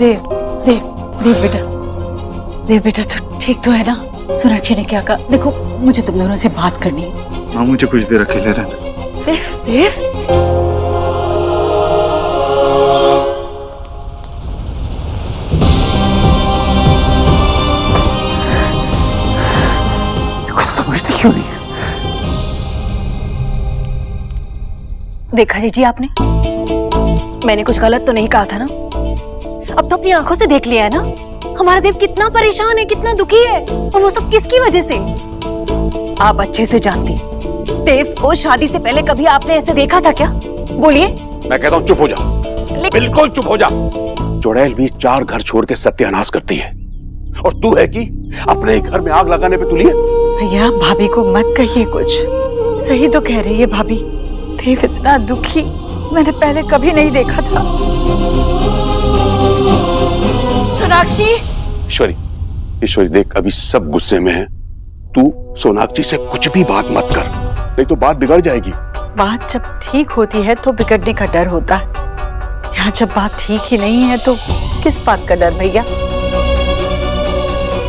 देव देव देव बेटा, देव बेटा तो ठीक तो है ना? सोनाक्षी ने क्या कहा? देखो मुझे तुम दोनों से बात करनी है। माँ मुझे कुछ देर अकेले रहना। देव देव कुछ समझती क्यों नहीं? देखा जी आपने, मैंने कुछ गलत तो नहीं कहा था ना? अब तो अपनी आंखों से देख लिया है ना हमारा देव कितना परेशान है, कितना दुखी है, और वो सब किसकी वजह से? आप अच्छे से जानती देव को शादी से पहले कभी आपने ऐसे देखा था क्या? बोलिए। मैं कहता हूँ चुप हो जा, बिल्कुल चुप हो जा। चुड़ैल भी 4 घर छोड़ के सत्यानाश करती है, और तू है कि अपने घर में आग लगाने पे तुली है। भैया भाभी को मत कहिए कुछ, सही तो कह रही है भाभी। देव इतना दुखी मैंने पहले कभी नहीं देखा था। सोनाक्षी। ईश्वरी, ईश्वरी देख अभी सब गुस्से में है, तू सोनाक्षी से कुछ भी बात मत कर, नहीं तो बात बिगड़ जाएगी। बात जब ठीक होती है तो बिगड़ने का डर होता है, यहाँ जब बात ठीक ही नहीं है तो किस बात का डर भैया?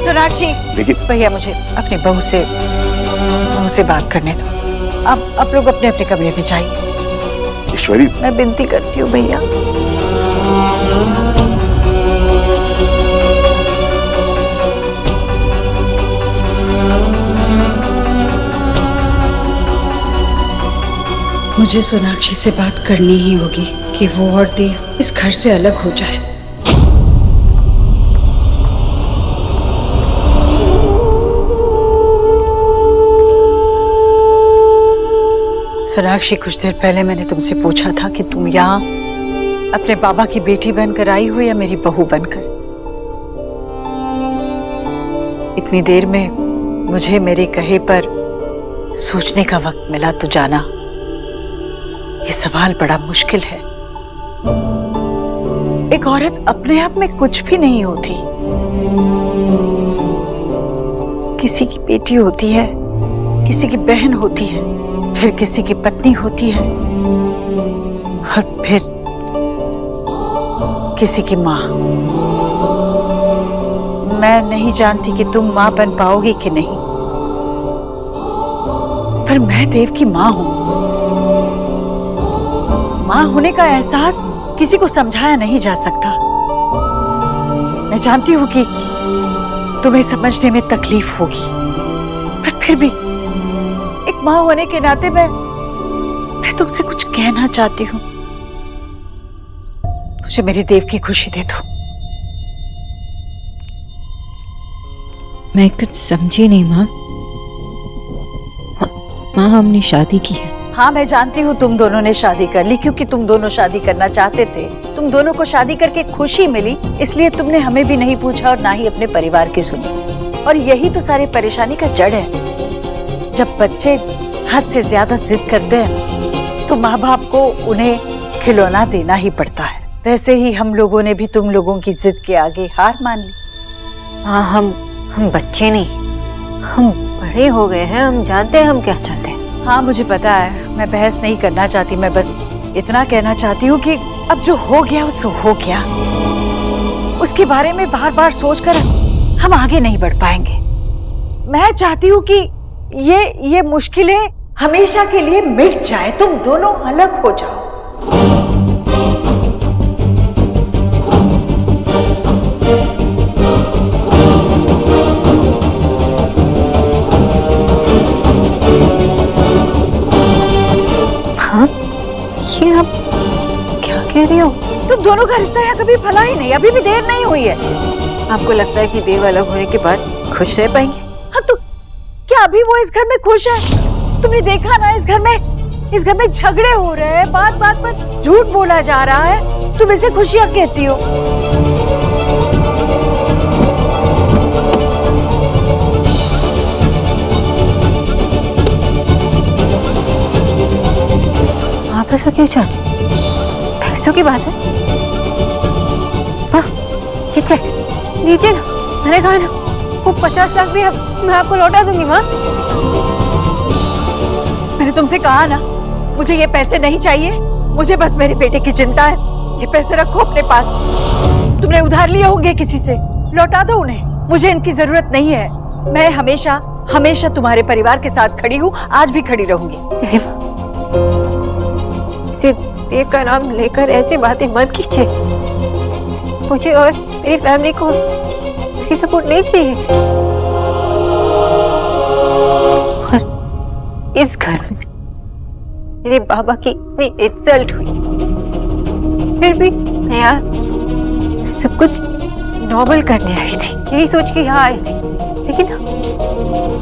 सोनाक्षी लेकिन भैया मुझे अपनी बहू से बात करने दो। अब आप लोग अपने अपने कमरे पे जाइए। ईश्वरी मैं विनती करती हूँ भैया। मुझे सोनाक्षी से बात करनी ही होगी कि वो और देव इस घर से अलग हो जाए। सोनाक्षी, कुछ देर पहले मैंने तुमसे पूछा था कि तुम यहाँ अपने बाबा की बेटी बनकर आई हो या मेरी बहू बनकर। इतनी देर में मुझे मेरे कहे पर सोचने का वक्त मिला तो जाना ये सवाल बड़ा मुश्किल है। एक औरत अपने आप में कुछ भी नहीं होती, किसी की बेटी होती है, किसी की बहन होती है, फिर किसी की पत्नी होती है, और फिर किसी की माँ। मैं नहीं जानती कि तुम माँ बन पाओगी कि नहीं, पर मैं देव की माँ हूं। माँ होने का एहसास किसी को समझाया नहीं जा सकता। मैं जानती हूं कि तुम्हें समझने में तकलीफ होगी, पर फिर भी एक माँ होने के नाते मैं तुमसे कुछ कहना चाहती हूँ। मुझे मेरी देव की खुशी दे दो। मैं कुछ समझी नहीं माँ। माँ हमने शादी की है। हाँ मैं जानती हूँ तुम दोनों ने शादी कर ली क्योंकि तुम दोनों शादी करना चाहते थे। तुम दोनों को शादी करके खुशी मिली, इसलिए तुमने हमें भी नहीं पूछा और ना ही अपने परिवार की सुनी। और यही तो सारी परेशानी का जड़ है। जब बच्चे हद से ज्यादा जिद करते हैं तो माँ बाप को उन्हें खिलौना देना ही पड़ता है। वैसे ही हम लोगों ने भी तुम लोगों की जिद के आगे हार मान ली। हाँ हम बच्चे नहीं, हम बड़े हो गए हैं, हम जानते हैं हम क्या चाहते हैं। हाँ मुझे पता है, मैं बहस नहीं करना चाहती। मैं बस इतना कहना चाहती हूँ कि अब जो हो गया सो हो गया। उसके बारे में बार बार सोचकर हम आगे नहीं बढ़ पाएंगे। मैं चाहती हूँ कि ये मुश्किलें हमेशा के लिए मिट जाए, तुम दोनों अलग हो जाओ। हाँ ये आप क्या कह रही हो? तुम दोनों का रिश्ता यहाँ कभी फला ही नहीं, अभी भी देर नहीं हुई है। आपको लगता है कि देव अलग होने के बाद खुश रह पाएंगे? हाँ तो क्या अभी वो इस घर में खुश है? तुमने देखा ना इस घर में झगड़े हो रहे हैं, बात बात पर झूठ बोला जा रहा है, तुम इसे खुशियां कहती हो। आप ऐसा क्यों चाहती? पैसों की बात है? हाँ ये चेक दीजिए ना, मैंने कहा ना वो 50 लाख भी मैं आपको लौटा दूंगी माँ। मैंने तुमसे कहा ना मुझे ये पैसे नहीं चाहिए, मुझे बस मेरे बेटे की चिंता है। ये पैसे रखो अपने पास। तुमने उधार लिए होंगे किसी से, लौटा दो उन्हें। मुझे इनकी जरूरत नहीं है। मैं हमेशा हमेशा तुम्हारे परिवार के साथ खड़ी हूँ, आज भी खड़ी रहूंगी। सिर्फ देव का नाम लेकर ऐसी बातें मत कीजिए। मुझे और मेरी फैमिली को ऐसी सपोर्ट नहीं चाहिए। और इस घर में मेरे बाबा की इतनी इंसल्ट हुई, फिर भी मैं यार सब कुछ नॉर्मल करने आई थी, यही सोच के यहाँ आई थी। लेकिन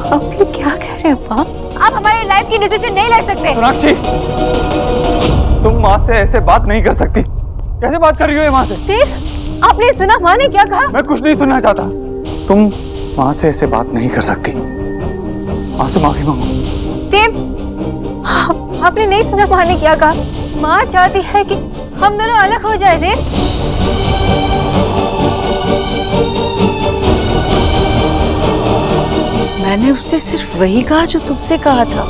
आप ये क्या कह रहे हो माँ? आप हमारे लाइफ की डिसीजन नहीं ले सकते। सोनाक्षी, तुम माँ से ऐसे बात नहीं कर सकती। कैसे बात कर रही हो ये माँ से? देव, आपने सुना माँ ने क्या कहा? मैं कुछ नहीं सुनना चाहता। तुम माँ से ऐसे बात नहीं कर सकती। माँ से माफी मांगो। देव, आपने नहीं सुना माँ ने क्या कहा? माँ चाहती है कि हम दोनों अलग हो जाए। देव, मैंने उससे सिर्फ वही कहा जो तुमसे कहा था।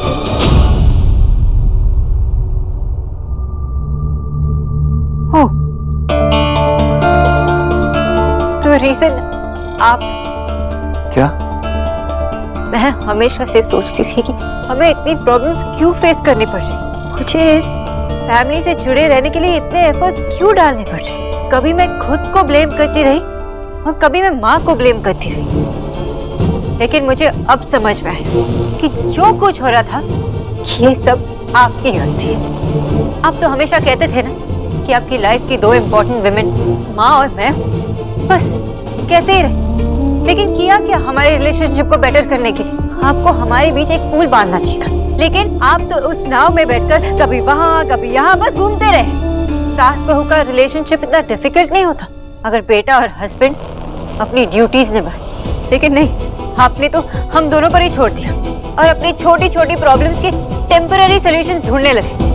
हो तो रीजन आप? क्या? मैं हमेशा से सोचती थी कि हमें इतनी प्रॉब्लम्स क्यों फेस करनी पड़ रही, मुझे इस फैमिली से जुड़े रहने के लिए इतने एफर्ट्स क्यों डालने पड़ रहे। कभी मैं खुद को ब्लेम करती रही और कभी मैं माँ को ब्लेम करती रही। लेकिन मुझे अब समझ में आया कि जो कुछ हो रहा था ये सब आपकी गलती है। आप तो हमेशा कहते थे ना कि आपकी लाइफ की दो इम्पोर्टेंट विमेन माँ और मैं, बस कहते ही रहे। लेकिन किया क्या हमारे रिलेशनशिप को बेटर करने के लिए? आपको हमारे बीच एक पुल बांधना चाहिए था, लेकिन आप तो उस नाव में बैठकर कभी वहाँ कभी यहाँ बस घूमते रहे। सास बहू का रिलेशनशिप इतना डिफिकल्ट नहीं होता अगर बेटा और हस्बैंड अपनी ड्यूटीज निभाए। लेकिन नहीं, आपने तो हम दोनों पर ही छोड़ दिया और अपनी छोटी छोटी प्रॉब्लम्स के टेम्पररी सॉल्यूशन ढूंढने लगे।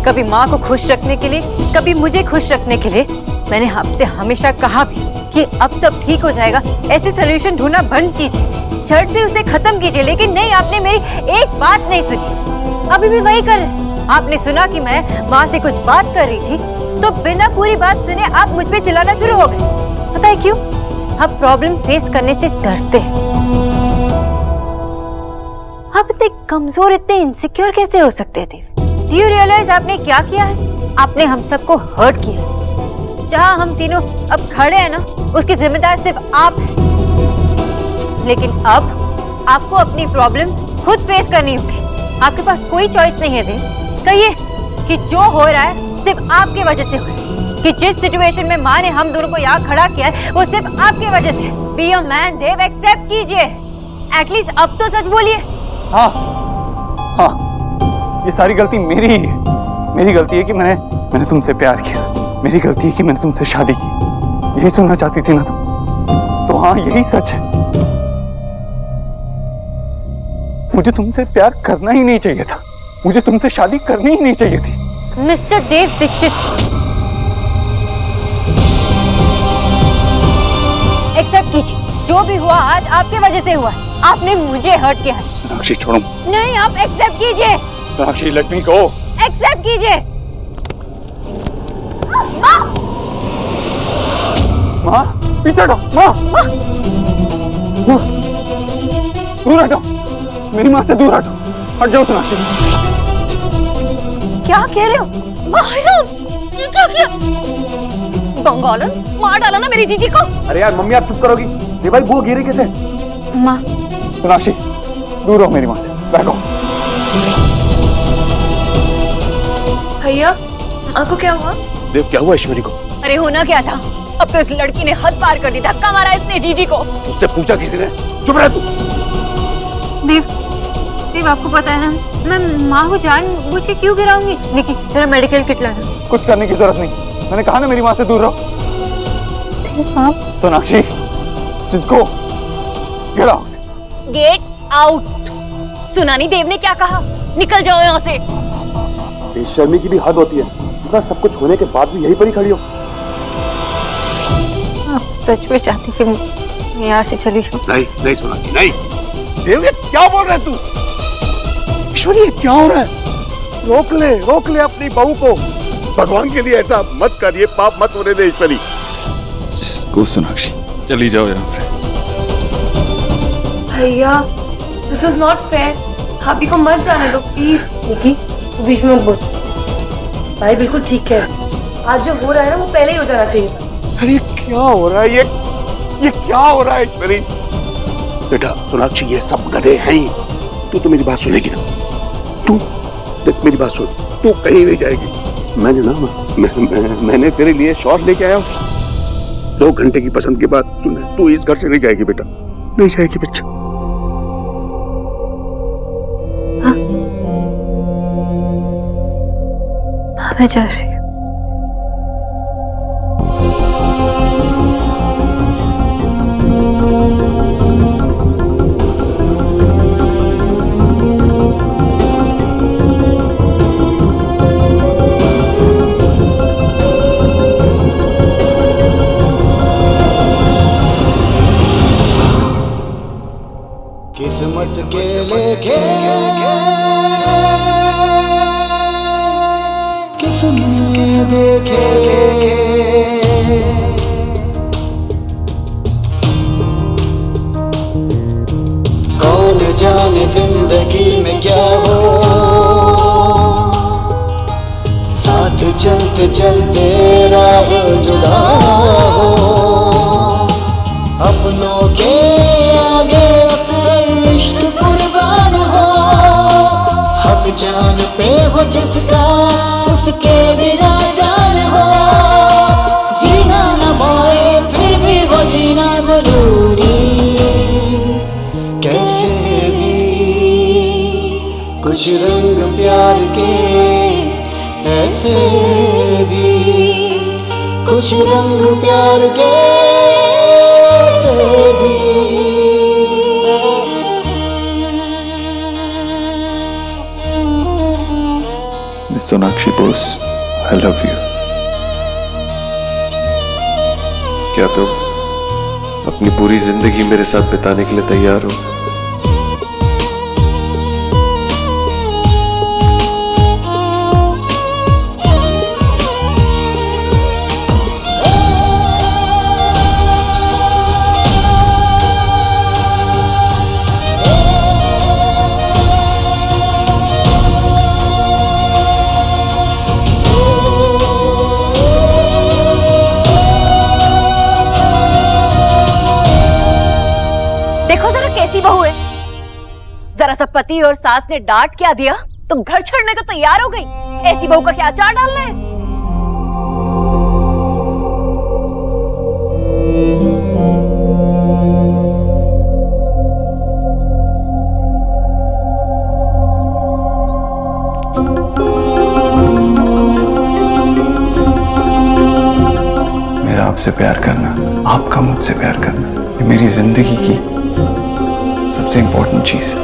कभी माँ को खुश रखने के लिए, कभी मुझे खुश रखने के लिए। मैंने आपसे हमेशा कहा भी कि अब सब ठीक हो जाएगा, ऐसे सॉल्यूशन ढूंढना बंद कीजिए, झट से उसे खत्म कीजिए। लेकिन नहीं, आपने मेरी एक बात नहीं सुनी। अभी भी वही कर रहे। आपने सुना कि मैं माँ से कुछ बात कर रही थी तो बिना पूरी बात सुने आप मुझ पे चिल्लाना शुरू हो गए। पता है क्यों? आप प्रॉब्लम फेस करने से डरते हैं। आप इतने कमजोर, इतने इनसिक्योर कैसे हो सकते थे? डू यू रियलाइज आपने क्या किया है? आपने हम सबको हर्ट किया। जहां हम तीनों अब खड़े हैं ना, उसकी जिम्मेदार सिर्फ आप हैं। लेकिन अब आपको अपनी प्रॉब्लम्स खुद फेस करनी होगी। आपके पास कोई चॉइस नहीं है देव। कहिए कि जो हो रहा है सिर्फ आपकी वजह से हो रहा है, कि जिस सिचुएशन में माँ ने हम दोनों को यहाँ खड़ा किया है वो सिर्फ आपकी वजह से। Be a man Dev, accept कीजिए। एटलीस्ट अब तो सच बोलिए। हाँ हाँ, ये सारी गलती मेरी ही है। मेरी गलती है कि मैंने तुमसे प्यार किया। मेरी गलती है कि मैंने तुमसे शादी की। यही सुनना चाहती थी ना तुम? तो हाँ, यही सच है। मुझे तुमसे प्यार करना ही नहीं चाहिए था। मुझे तुमसे शादी करनी ही नहीं चाहिए थी। मिस्टर देव दीक्षित, एक्सेप्ट कीजिए। जो भी हुआ आज आपकी वजह से हुआ है। आपने मुझे हर्ट किया है। सोनाक्षी छोड़ो। नहीं, आप एक्सेप्ट कीजिए। सोनाक्षी, लेट मी गो। एक्सेप्ट कीजिए। माँ, माँ पीछे हटो। माँ, दूर हटो। मेरी माँ से दूर हटो। हट जाओ सोनाक्षी। क्या कह रहे हो? माहिराम, ये क्या किया? बंगालन, मार डाला ना मेरी जीजी को। अरे यार मम्मी, आप चुप करोगी? ये भाई वो गिरी कैसे? माँ, सोनाक्षी दूर रहो मेरी माँ से। बैठो। भैया, माँ को क्या हुआ? देव, क्या हुआ ईश्वरी को? अरे होना क्या था? अब तो इस लड़की ने हद पार कर दी। धक्का मारा इसने जीजी को। उससे पूछा किसी ने? चुप रह तू। देव, देव आपको पता है ना मैं माँ को जानबूझ के क्यों गिराऊंगी? निकी, जरा मेडिकल किट लाना। कुछ करने की जरूरत नहीं। मैंने कहा ना मेरी माँ से दूर रहो। आप सोनाक्षी, जिसको गेट आउट। Get out. सुना नहीं देव ने क्या कहा? निकल जाओ यहाँ से। बेशर्मी की भी हद होती है। इतना सब कुछ होने के बाद भी यहीं पर ही खड़ी हो। आप सच में चाहती कि मैं यहाँ से चली जाऊँ? नहीं नहीं सोनाक्षी, नहीं। देव, ये क्या बोल रहा है तू? ईश्वरी, ये क्या हो रहा है? रोक ले अपनी बहू को। भगवान के लिए ऐसा मत करिए, पाप मत होने दे ईश्वरी। को सोनाक्षी, चली जाओ यहाँ से। भैया, दिस इज नॉट फेयर। भाभी को मत जाने दो प्लीज। निकी, तू बीच में मत बोल। भाई बिल्कुल ठीक है। आज जो हो रहा है ना वो पहले ही हो जाना चाहिए था। अरे क्या हो रहा है ये क्या हो रहा है मेरी बेटा? सोनाक्षी, ये सब गधे हैं ही। तू तो मेरी बात सुनेगी ना? तू देख, मेरी बात सुन, तू कहीं नहीं जाएगी। मैंने ना मैंने तेरे लिए शॉर्ट लेके आया हूँ। 2 घंटे की पसंद के बाद तू इस घर से नहीं जाएगी बेटा, नहीं जाएगी बच्चा। मैं जा रही हूँ। किस्मत के लेके किसने देखे, कौन जाने जिंदगी में क्या हो, साथ चलते चलते राह जुदा हो, अपनों के आगे इश्क कुर्बान हो, हक जान पे हो जिसका उसके बिना जान हो, जीना न मोए फिर भी वो जीना जरूरी, कैसे भी कुछ रंग प्यार के, ऐसे भी कुछ रंग प्यार के, ऐसे भी। Sonakshi Bose, I love you। क्या तुम अपनी पूरी जिंदगी मेरे साथ बिताने के लिए तैयार हो? बहू है, जरा सा पति और सास ने डांट क्या दिया तो घर छोड़ने को तैयार हो गई। ऐसी बहू का क्या अचार डालना है? मेरा आपसे प्यार करना, आपका मुझसे प्यार करना, ये मेरी जिंदगी की सबसे इंपॉर्टेंट चीज है।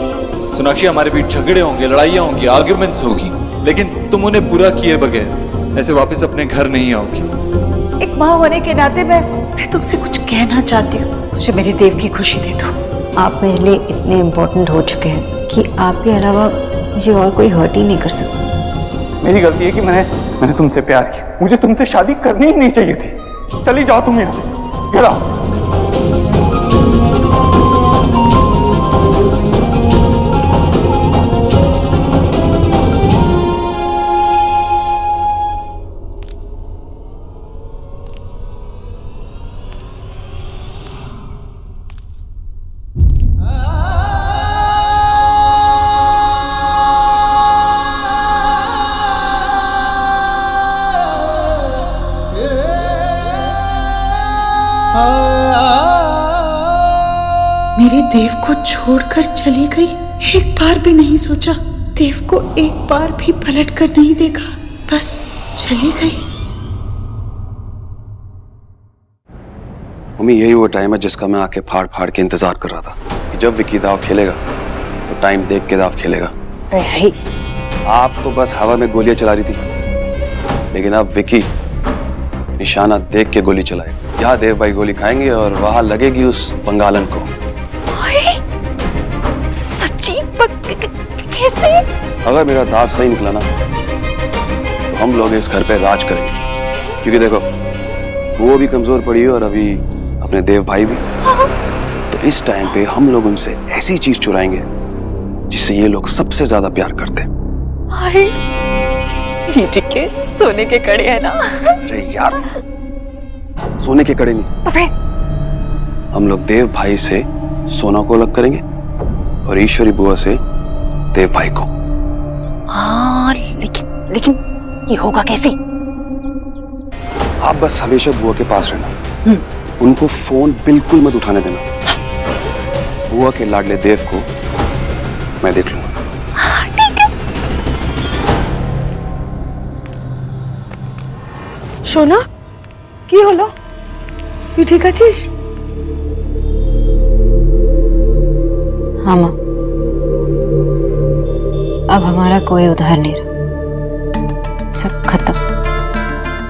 सोनाक्षी, हमारे बीच झगड़े होंगे, लड़ाइयाँ होंगी, आर्ग्यूमेंट्स होगी, लेकिन तुम उन्हें पूरा किए बगैर ऐसे वापस अपने घर नहीं आओगी। एक माँ होने के नाते मैं तुमसे कुछ कहना चाहती हूँ। मुझे मेरी देव की खुशी दे दो। आप मेरे लिए इतने इम्पोर्टेंट हो चुके हैं कि आपके अलावा मुझे और कोई हर्ट ही नहीं कर सकता। मेरी गलती है कि मैंने तुमसे प्यार किया। मुझे तुमसे शादी करनी ही नहीं चाहिए थी। चली जाओ तुम यहाँ से, गेट आउट। मेरे देव को छोड़कर चली गई। एक बार भी नहीं सोचा, देव को एक बार भी पलट कर नहीं देखा, बस चली गई। मम्मी, यही वो टाइम है जिसका मैं आके फाड़ फाड़ के इंतजार कर रहा था कि जब विकी दाव खेलेगा तो टाइम देख के दाव खेलेगा। आप तो बस हवा में गोलियां चला रही थी, लेकिन अब विकी निशाना देख के गोली चलाए। यहाँ देव भाई गोली खाएंगे और वहां लगेगी उस बंगालन को। सच्ची? कैसे? अगर मेरा दाव सही निकला ना तो हम लोग इस घर पे राज करेंगे, क्योंकि देखो वो भी कमजोर पड़ी है और अभी अपने देव भाई भी। तो इस टाइम पे हम लोग उनसे ऐसी चीज चुराएंगे जिससे ये लोग सबसे ज्यादा प्यार करते हैं। भाई जी ठीक है, सोने के कड़े है ना? अरे यार, सोने के कड़े नहीं तो फिर हम लोग देव भाई से सोना को अलग करेंगे और ईश्वरी बुआ से देव भाई को। हाँ, लेकिन ये होगा कैसे? आप बस हमेशा बुआ के पास रहना, उनको फोन बिल्कुल मत उठाने देना। बुआ के लाडले देव को मैं देख लूंगा। সোনা কি হলো তুই ঠিক আছিস हाँ माँ, अब हमारा कोई उधार नहीं रहा, सब खत्म।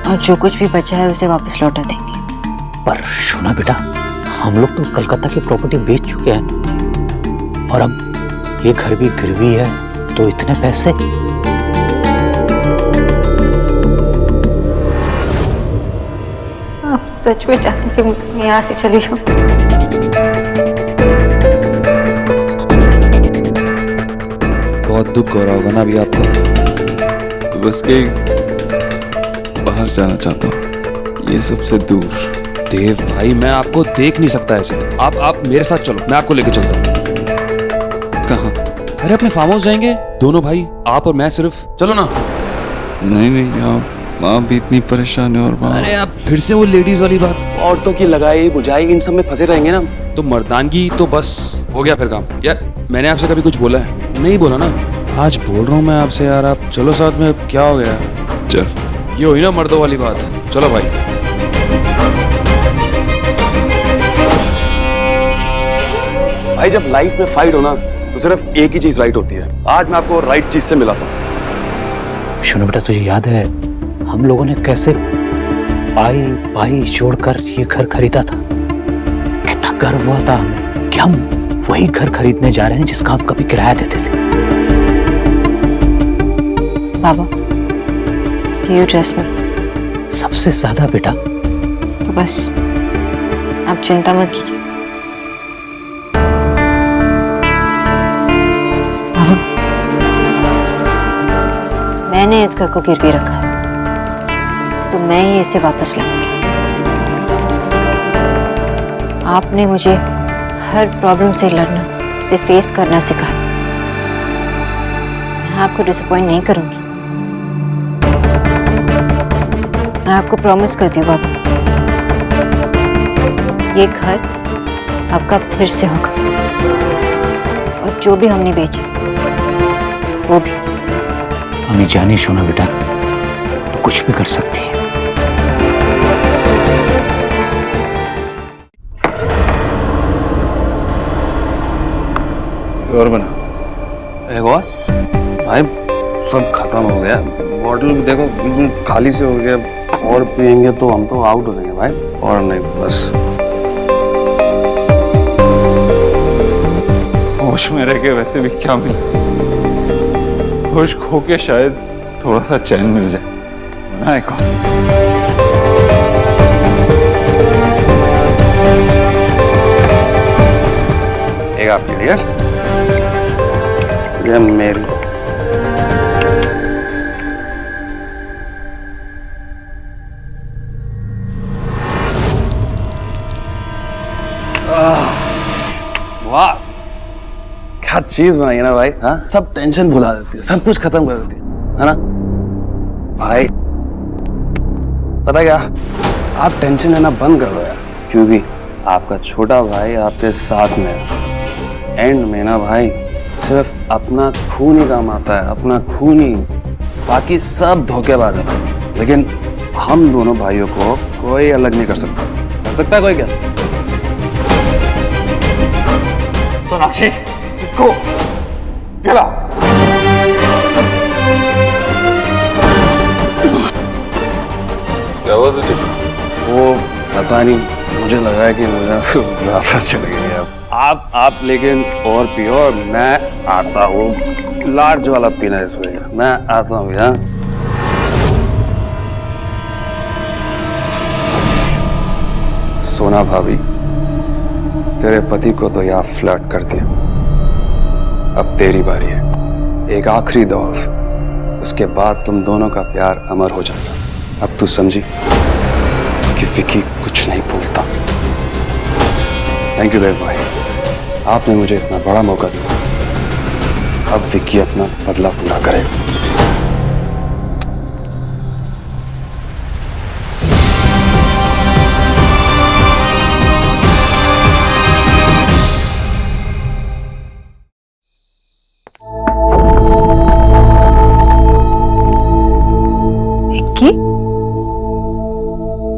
और जो कुछ भी बचा है उसे वापस लौटा देंगे। पर सोना बेटा, हम लोग तो कलकत्ता की प्रॉपर्टी बेच चुके हैं और अब ये घर भी गिरवी है, तो इतने पैसे। आप सच में चाहते कि मैं यहाँ से चली जाऊँ? बहुत दुख हो रहा होगा ना अभी आपको। बस के बाहर जाना चाहता हूँ, ये सबसे दूर। देव भाई, मैं आपको देख नहीं सकता ऐसे। आप मेरे साथ चलो, मैं आपको लेके चलता हूँ। कहाँ? अरे अपने फार्म हाउस जाएंगे, दोनों भाई, आप और मैं सिर्फ। चलो ना। नहीं, माँ भी इतनी परेशान है और माँ। अरे आप फिर से वो लेडीज वाली बात, औरतों की लगाई बुझाई, इन सब में फंसे रहेंगे ना तो मर्दानगी तो बस हो गया फिर काम। यार मैंने आपसे कभी कुछ बोला है? नहीं बोला ना, आज बोल रहा हूँ मैं आपसे यार, आप चलो साथ में। क्या हो गया? चल, ये हुई ना मर्दों वाली बात। चलो भाई। भाई जब लाइफ में फाइट हो ना तो सिर्फ एक ही चीज राइट होती है। आज मैं आपको राइट चीज से मिलाता हूँ। सोना बेटा, तुझे याद है हम लोगों ने कैसे पाई जोड़कर ये घर खरीदा था? कितना गर्व हुआ था हमें कि हम वही घर खरीदने जा रहे हैं जिसका हम कभी किराया देते थे। बाबा, do you trust me? सबसे ज्यादा बेटा। तो बस आप चिंता मत कीजिए। बाबा, मैंने इस घर को गिरवी रखा है, तो मैं ही इसे वापस लाऊंगी। आपने मुझे हर प्रॉब्लम से लड़ना, उसे फेस करना सिखाया। मैं आपको डिसअपॉइंट नहीं करूंगी। मैं आपको प्रॉमिस करती हूँ बाबा, ये घर आपका फिर से होगा, और जो भी हमने बेचे वो भी। हमें जानी सोना बेटा, तो कुछ भी कर सकती है। और बना एक और भाई, सब खत्म हो गया। बॉटल देखो बिल्कुल खाली से हो गया, और पियेंगे तो हम तो आउट हो जाएंगे भाई। और नहीं, बस होश में रह के वैसे भी क्या मिला? होश खो के शायद थोड़ा सा चैन मिल जाए ना। एक आपके लिए, ये मेरी। वाह, क्या चीज बनाई है ना भाई। हाँ, सब टेंशन भुला देती है, सब कुछ खत्म कर देती है ना भाई। पता क्या, आप टेंशन लेना बंद कर दो यार, क्योंकि आपका छोटा भाई आपके साथ में है। एंड में ना भाई सिर्फ अपना खून ही काम आता है, अपना खून ही, बाकी सब धोखेबाज है। लेकिन हम दोनों भाइयों को कोई अलग नहीं कर सकता। कर सकता है कोई क्या? सोनाक्षी, इसको गिरा। क्या हुआ तुझे? वो पता नहीं, मुझे लगा है कि मुझे ज्यादा चल गई है। आप लेकिन और पियो, और मैं आता हूँ। लार्ज वाला पीना है इसमें, मैं आता हूँ भैया। सोना भाभी, तेरे पति को तो यहाँ फ्लर्ट कर दिया, अब तेरी बारी है। एक आखिरी दौर, उसके बाद तुम दोनों का प्यार अमर हो जाएगा। अब तू समझी कि विकी कुछ नहीं भूलता। थैंक यू देव भाई, आपने मुझे इतना बड़ा मौका दिया। अब विकी अपना बदला पूरा करेगा। विक्की,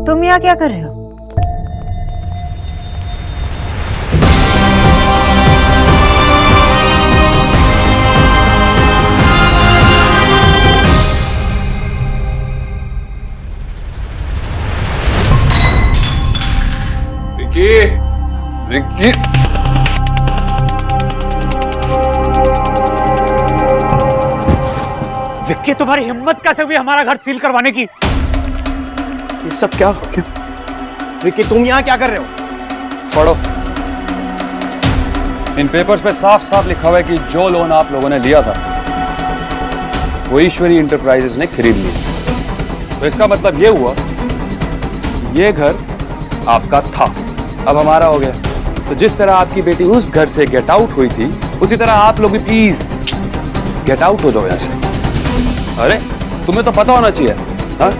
तुम यहाँ क्या कर रहे हो? विक्की, विक्की, तुम्हारी हिम्मत कैसे हुई हमारा घर सील करवाने की? ये सब क्या हो गया? विक्की, तुम यहाँ क्या कर रहे हो? पढ़ो। इन पेपर्स पे साफ साफ लिखा हुआ है कि जो लोन आप लोगों ने लिया था वो ईश्वरी इंटरप्राइजेस ने खरीद लिया। तो इसका मतलब ये हुआ ये घर आपका था, अब हमारा हो गया। तो जिस तरह आपकी बेटी उस घर से गेट आउट हुई थी, उसी तरह आप लोग भी प्लीज गेट आउट हो जाओ यहाँ से। अरे तुम्हें तो पता होना चाहिए, हाँ?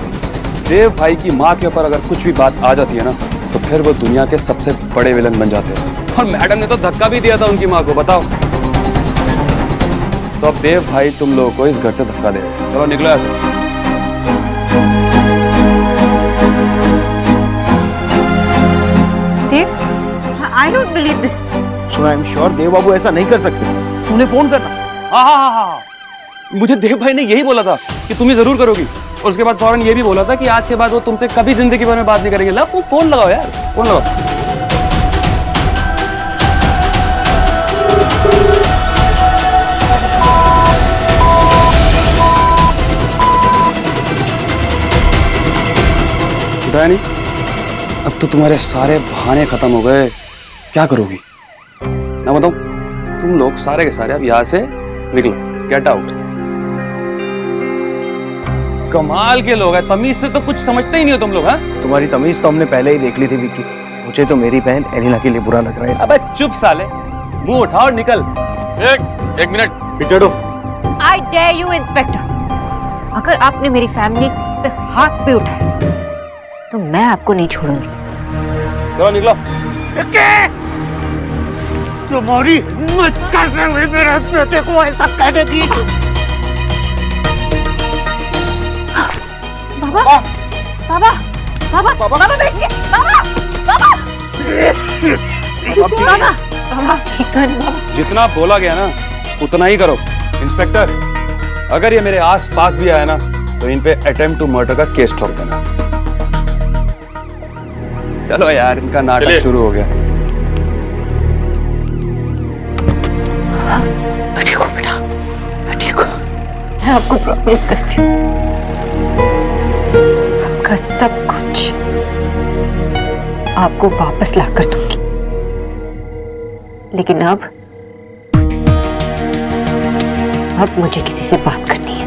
देव भाई की माँ के ऊपर अगर कुछ भी बात आ जाती है ना, तो फिर वो दुनिया के सबसे बड़े विलन बन जाते हैं। और मैडम ने तो धक्का भी दिया था उनकी माँ को, बताओ। तो अब देव भाई तुम लोगों को इस घर से धक्का दे। चलो निकलो ऐसे। I don't believe this. So I'm sure देव बाबू ऐसा नहीं कर सकते। उन्हें फोन करना। हाँ हाँ हाँ हाँ, मुझे देव भाई ने यही बोला था कि तुम ही जरूर करोगी। और उसके बाद फौरन ये भी बोला था कि आज के बाद वो तुमसे कभी जिंदगी भर में बात नहीं करेंगे। ला फोन लगाओ यार, फोन लगाओ। उठाया नहीं? अब तो तुम्हारे सारे बहाने खत्म हो गए। क्या करोगी? मैं बताऊं, तुम लोग सारे के सारे अब यहाँ से निकलो, गेट आउट। कमाल के लोग हैं, तमीज से तो कुछ समझते ही नहीं हो तुम लोग। हाँ, तुम्हारी तमीज तो हमने पहले ही देख ली थी विक्की। मुझे तो मेरी बहन एनिला के लिए बुरा लग रहा है। अबे चुप साले, मुंह उठा और निकल। एक मिनट पिछड़ो। I dare you, inspector. अगर आपने मेरी फैमिली पे हाथ भी उठाया तो मैं आपको नहीं छोड़ूंगी। चलो निकलो। तुम्हारी हिम्मत कैसे हुई मेरे बेटे को ऐसा कहने की? बाबा, बाबा, बाबा, बाबा बैठिए, बाबा, बाबा, बाबा, बाबा, ठीक है बाबा। जितना बोला गया ना उतना ही करो। इंस्पेक्टर, अगर ये मेरे आस पास भी आया ना तो इन पे अटेम्प्ट टू मर्डर का केस ठोक देना। चलो यार, इनका नाटक शुरू हो गया। ठीक हो बेटा, ठीक हो। मैं आपको प्रॉमिस करती हूँ आपका सब कुछ आपको वापस ला कर दूंगी। लेकिन अब मुझे किसी से बात करनी है।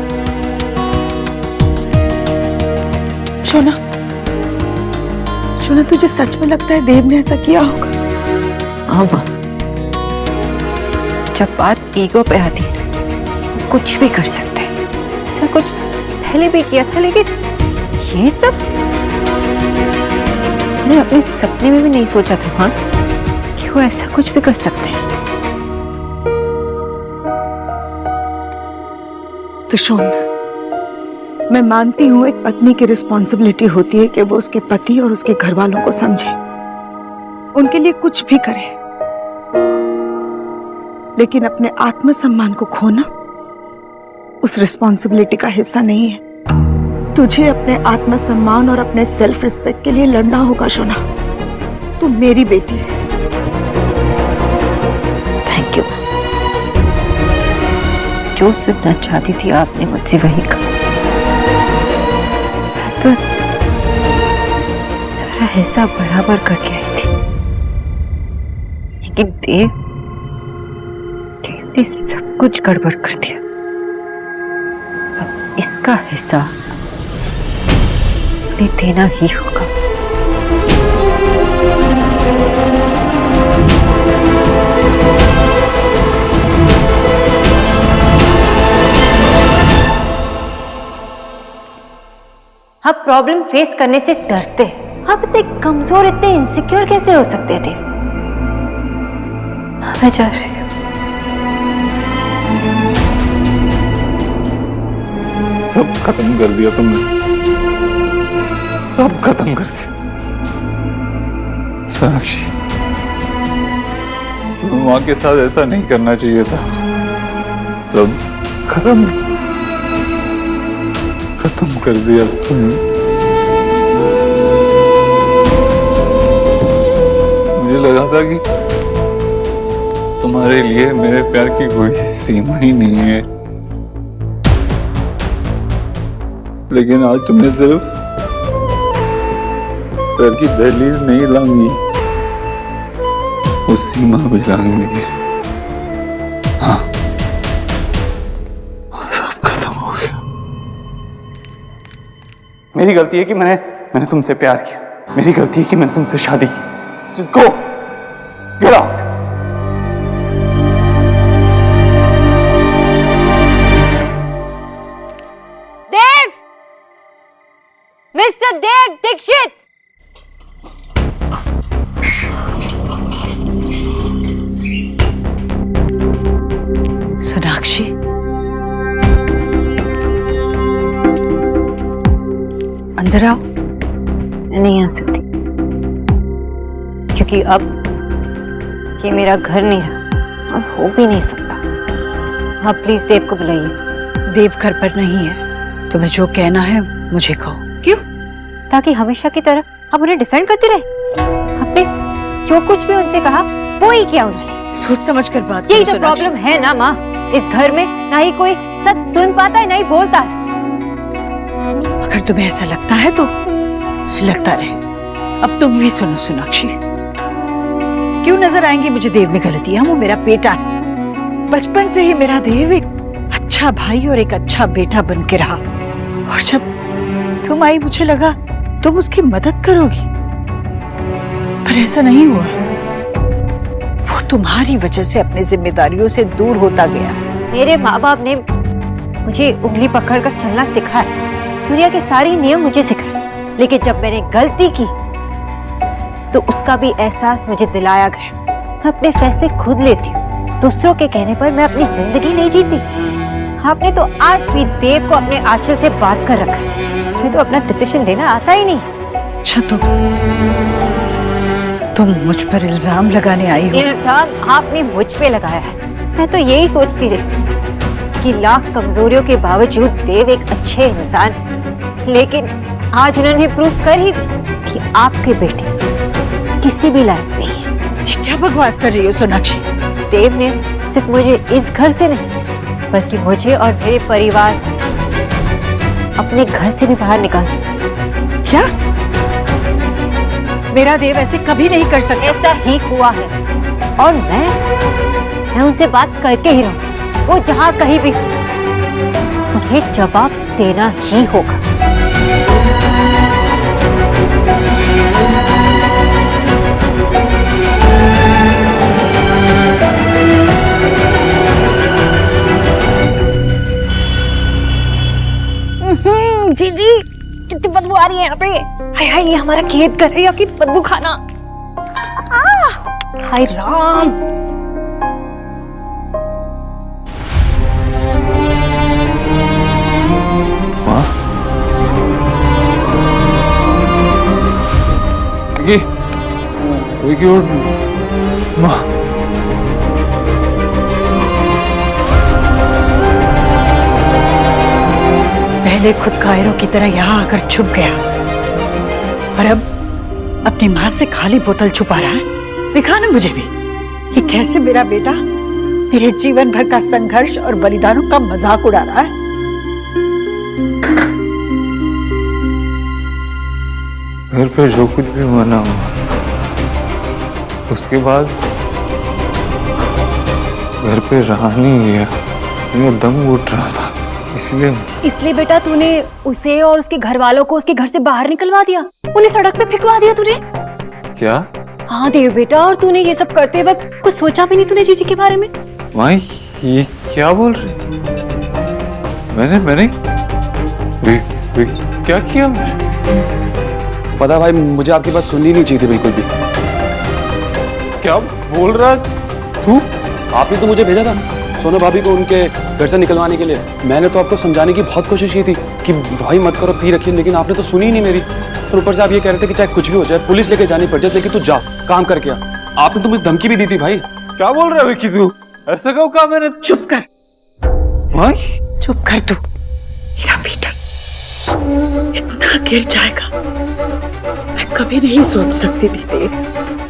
शोना, शोना, तुझे सच में लगता है देव ने ऐसा किया होगा? हाँ माँ, जब बात ईगो पे आती है ना, वो कुछ भी कर सकते हैं। ऐसा कुछ पहले भी किया था, लेकिन ये सब मैंने अपने सपने में भी नहीं सोचा था माँ कि वो ऐसा कुछ भी कर सकते हैं। तो शोना, मैं मानती हूँ एक पत्नी की रिस्पॉन्सिबिलिटी होती है कि वो उसके पति और उसके घर वालों को समझे, उनके लिए कुछ भी करे। लेकिन अपने आत्मसम्मान को खोना उस रिस्पॉन्सिबिलिटी का हिस्सा नहीं है। तुझे अपने आत्मसम्मान और अपने सेल्फ रिस्पेक्ट के लिए लड़ना होगा शोना। तू मेरी बेटी है। Thank you. जो सुनना चाहती थी आपने मुझसे वही कहा। मैं तो सारा हिस्सा बराबर करके आई थी। लेकिन देव ने सब कुछ गड़बड़ कर दिया। अब इसका हिस्सा उन्हें देना ही होगा। आप प्रॉब्लम फेस करने से डरते हैं। आप इतने कमजोर, इतने इनसिक्योर कैसे हो सकते थे? मैं जा रही हूँ। सब खत्म कर दिया तुमने, सब खत्म कर दिया। सोनाक्षी, माँ के साथ ऐसा नहीं करना चाहिए था। सब खत्म कर दिया तुमने। मुझे लगा था कि तुम्हारे लिए मेरे प्यार की कोई सीमा ही नहीं है, लेकिन आज तुमने सिर्फ प्यार की दहलीज नहीं लांगी, उस सीमा भी लांग दी। हाँ, सब खत्म हो गया। मेरी गलती है कि मैंने तुमसे प्यार किया। मेरी गलती है कि मैंने तुमसे शादी की। Just go, get out. Dev, mister Dev Dikshit, Sonakshi, अंदर आओ। नहीं आ सकती, क्योंकि अब ये मेरा घर नहीं रहा और हो भी नहीं सकता। आप प्लीज देव को बुलाइए। देव घर पर नहीं है। तुम्हें जो कहना है मुझे कहो। क्यों? ताकि हमेशा की तरह आप उन्हें डिफेंड करते रहे। आपने जो कुछ भी उनसे कहा वो ही किया उन्होंने। सोच समझ कर बात यही करो, तो सोनाक्षी। प्रॉब्लम है ना माँ। इस घर में ना ही कोई सच सुन पाता है, ना ही बोलता है। अगर तुम्हें ऐसा लगता है तो लगता रहे। अब तुम भी सुनो सोनाक्षी, क्यों नजर आएंगी मुझे देव में गलतियां? वो मेरा बेटा है। बचपन से ही मेरा देव एक अच्छा भाई और एक अच्छा बेटा बन के रहा, और जब तुम आई मुझे लगा तुम उसकी मदद करोगी, पर ऐसा नहीं हुआ। वो तुम्हारी वजह से अपनी जिम्मेदारियों से दूर होता गया। मेरे माँ बाप ने मुझे उंगली पकड़कर चलना सिखाया, दुनिया के सारे नियम मुझे सिखाए, लेकिन जब मैंने गलती की तो उसका भी एहसास मुझे दिलाया गया। मैं अपने फैसले खुद लेती हूँ, दूसरों के कहने पर मैं अपनी जिंदगी नहीं जीती। आपने तो आज भी देव को अपने आंचल से बात कर रखा है। मुझे तो अपना डिसीजन लेना आता ही नहीं। अच्छा, तुम मुझ पर इल्जाम लगाने आई हो? इल्जाम आपने मुझ पे लगाया है। मैं तो यही सोचती रही कि लाख कमजोरियों के बावजूद देव एक अच्छे इंसान है, लेकिन आज उन्होंने प्रूव कर ही दी कि आपके बेटे किसी भी लायक नहीं है। ये क्या बकवास कर रही हो सोनाक्षी? देव ने सिर्फ मुझे इस घर से नहीं, बल्कि मुझे और मेरे परिवार अपने घर से भी बाहर निकाल दिया। क्या? मेरा देव ऐसे कभी नहीं कर सकता। ऐसा ही हुआ है, और मैं उनसे बात करके ही रहूंगी। वो जहां कहीं भी हो, उन्हें जवाब देना ही होगा। जी जी, कितनी बदबू आ रही है यहाँ पे। हाय हाय, ये हमारा खेत घर है या कि बदबू खाना? हाय राम। माँ, विकी उठ। माँ, पहले खुद कायरों की तरह यहाँ आकर छुप गया, और अब अपनी माँ से खाली बोतल छुपा रहा है। दिखा ना मुझे भी कि कैसे मेरा बेटा मेरे जीवन भर का संघर्ष और बलिदानों का मजाक उड़ा रहा है। घर पे जो कुछ भी हुआ ना हुआ, उसके बाद घर पे रहा नहीं गया, मेरा दम घुट रहा था, इसलिए बेटा तूने उसे और उसके घर वालों को उसके घर से बाहर निकलवा दिया, उन्हें सड़क पे फेंकवा दिया तूने। क्या? हाँ देव बेटा, और तूने ये सब करते वक्त कुछ सोचा भी नहीं तूने जीजी के बारे में? माई ये क्या बोल रही? मैंने क्या किया? पता भाई, मुझे आपकी बात सुननी नहीं चाहिए थी बिल्कुल भी। क्या बोल रहा तू? आपने तो मुझे भेजा था सोना भाभी को उनके घर से निकलवाने के लिए। मैंने तो आपको समझाने की बहुत कोशिश की थी कि भाई मत करो, पी रखिए, लेकिन आपने तो सुनी ही नहीं मेरी। और ऊपर से आप ये कह रहे थे कि चाहे कुछ भी हो जाए, पुलिस लेके जानी पड़ जाए, लेकिन तू जा, काम करके आ। आपने तो मुझे धमकी भी दी थी भाई। क्या बोल रहा है विकी तू? ऐसा क्यों कहा मैंने? चुप कर, माई चुप कर तू। मेरा बेटा इतना गिर जाएगा मैं कभी नहीं सोच सकती थी देव।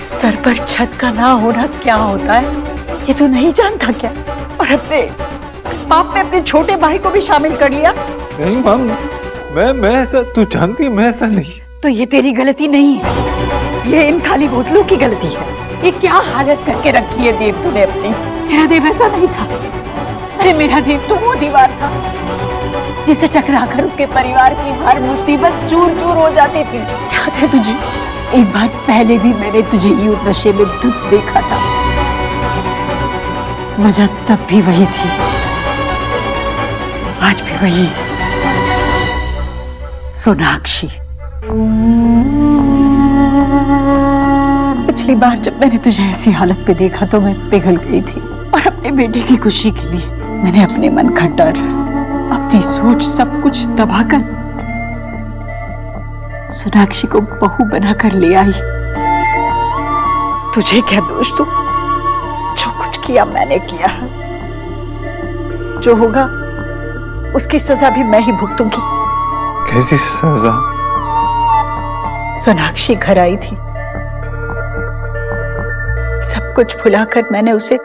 सर पर छत का ना होना क्या होता है ये तो नहीं जानता क्या? और अपने इस पाप में अपने छोटे भाई को भी शामिल कर लिया। नहीं मां, मैं ऐसा, तू जानती है मैं ऐसा नहीं। तो ये तेरी गलती नहीं है, ये इन खाली बोतलों की गलती है। ये क्या हालत करके रखी है देव तूने अपनी। मेरा देव ऐसा नहीं था। अरे मेरा देव तो वो दीवार था जिसे टकराकर उसके परिवार की हर मुसीबत चूर चूर हो जाती थी। याद है तुझे? एक बार पहले भी मैंने तुझे यूं नशे में धुत देखा था। वजह तब भी वही थी, आज भी वही। सोनाक्षी, पिछली बार जब मैंने तुझे ऐसी हालत पे देखा तो मैं पिघल गई थी, और अपने बेटे की खुशी के लिए मैंने अपने मन का डर, अपनी सोच, सब कुछ तबाह कर सोनाक्षी को बहू बनाकर ले आई। तुझे क्या दोष तू? जो कुछ किया मैंने किया, जो होगा उसकी सजा भी मैं ही भुगतूंगी। कैसी सजा? सोनाक्षी घर आई थी, सब कुछ भुलाकर मैंने उसे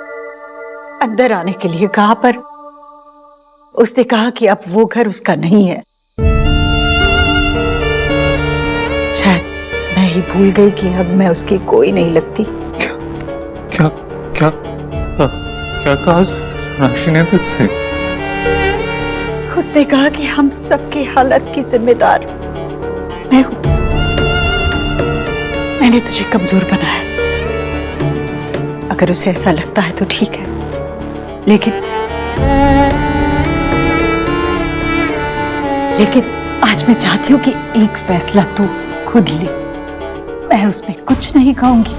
अंदर आने के लिए कहा, पर उसने कहा कि अब वो घर उसका नहीं है। शायद मैं ही भूल गई कि अब मैं उसकी कोई नहीं लगती। क्या क्या क्या कहा सोनाक्षी ने तुझसे? उसने कहा कि हम सबकी हालत की जिम्मेदार मैं हूं। मैंने तुझे कमजोर बनाया, अगर उसे ऐसा लगता है तो ठीक है, लेकिन आज मैं चाहती हूं कि एक फैसला तू खुद ले। मैं उसमें कुछ नहीं कहूंगी।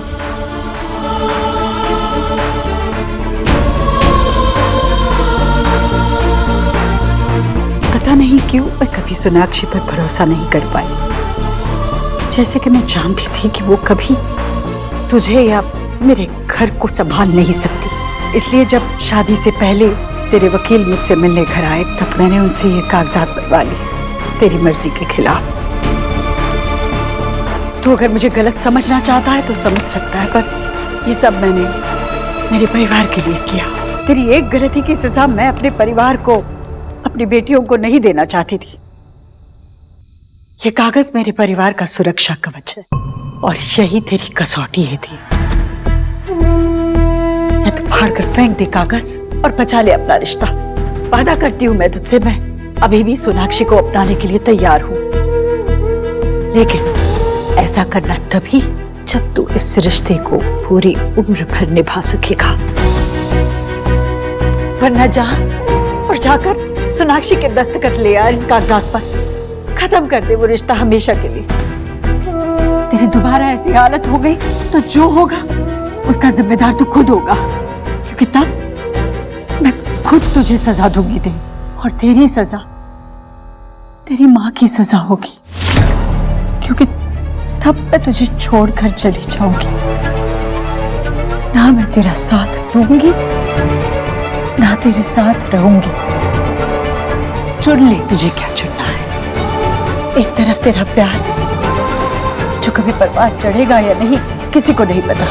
पता नहीं क्यों मैं कभी सोनाक्षी पर भरोसा नहीं कर पाई, जैसे कि मैं जानती थी कि वो कभी तुझे या मेरे घर को संभाल नहीं सकती। इसलिए जब शादी से पहले तेरे वकील मुझसे मिलने घर आए, तब मैंने उनसे ये कागजात बनवा लिए तेरी मर्जी के खिलाफ। तो अगर मुझे गलत समझना चाहता है तो समझ सकता है, पर ये सब मैंने मेरे परिवार के लिए किया। तेरी एक गलती की सजा मैं अपने परिवार को, अपनी बेटियों को नहीं देना चाहती थी। ये कागज मेरे परिवार का सुरक्षा कवच है, और यही तेरी कसौटी है थी। मैं तो फाड़ कर फेंक दे कागज और बचा ले अपना रिश्ता। वादा करती हूँ मैं तुझसे, मैं अभी भी सोनाक्षी को अपनाने के लिए तैयार हूँ, लेकिन ऐसा करना तभी जब तू इस रिश्ते को पूरी उम्र भर निभा सकेगा। वरना जा और जाकर सोनाक्षी के दस्तखत ले आ इन कागजात पर। खत्म कर दे वो रिश्ता हमेशा के लिए। तेरी दोबारा ऐसी हालत हो गई तो जो होगा उसका जिम्मेदार तू खुद होगा, क्योंकि तब मैं खुद तुझे सजा दूंगी दे, और तेरी सजा तेरी माँ की सजा होगी, क्योंकि तब मैं तुझे छोड़कर चली जाऊंगी। ना मैं तेरा साथ दूंगी, ना तेरे साथ रहूंगी। चुन ले तुझे क्या चुनना है। एक तरफ तेरा प्यार, जो कभी परवान चढ़ेगा या नहीं किसी को नहीं पता,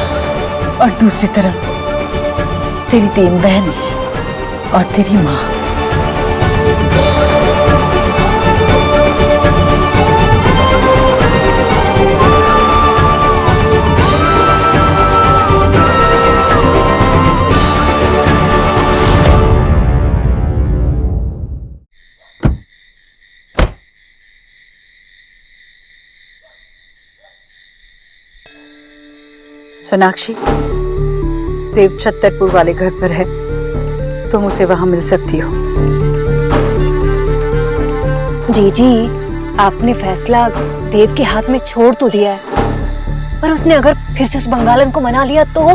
और दूसरी तरफ तेरी 3 बहनें और तेरी माँ। सोनाक्षी, देव छत्तरपुर वाले घर पर है, तुम उसे वहां मिल सकती हो। जी, आपने फैसला देव के हाथ में छोड़ तो दिया है, पर उसने अगर फिर से उस बंगालन को मना लिया तो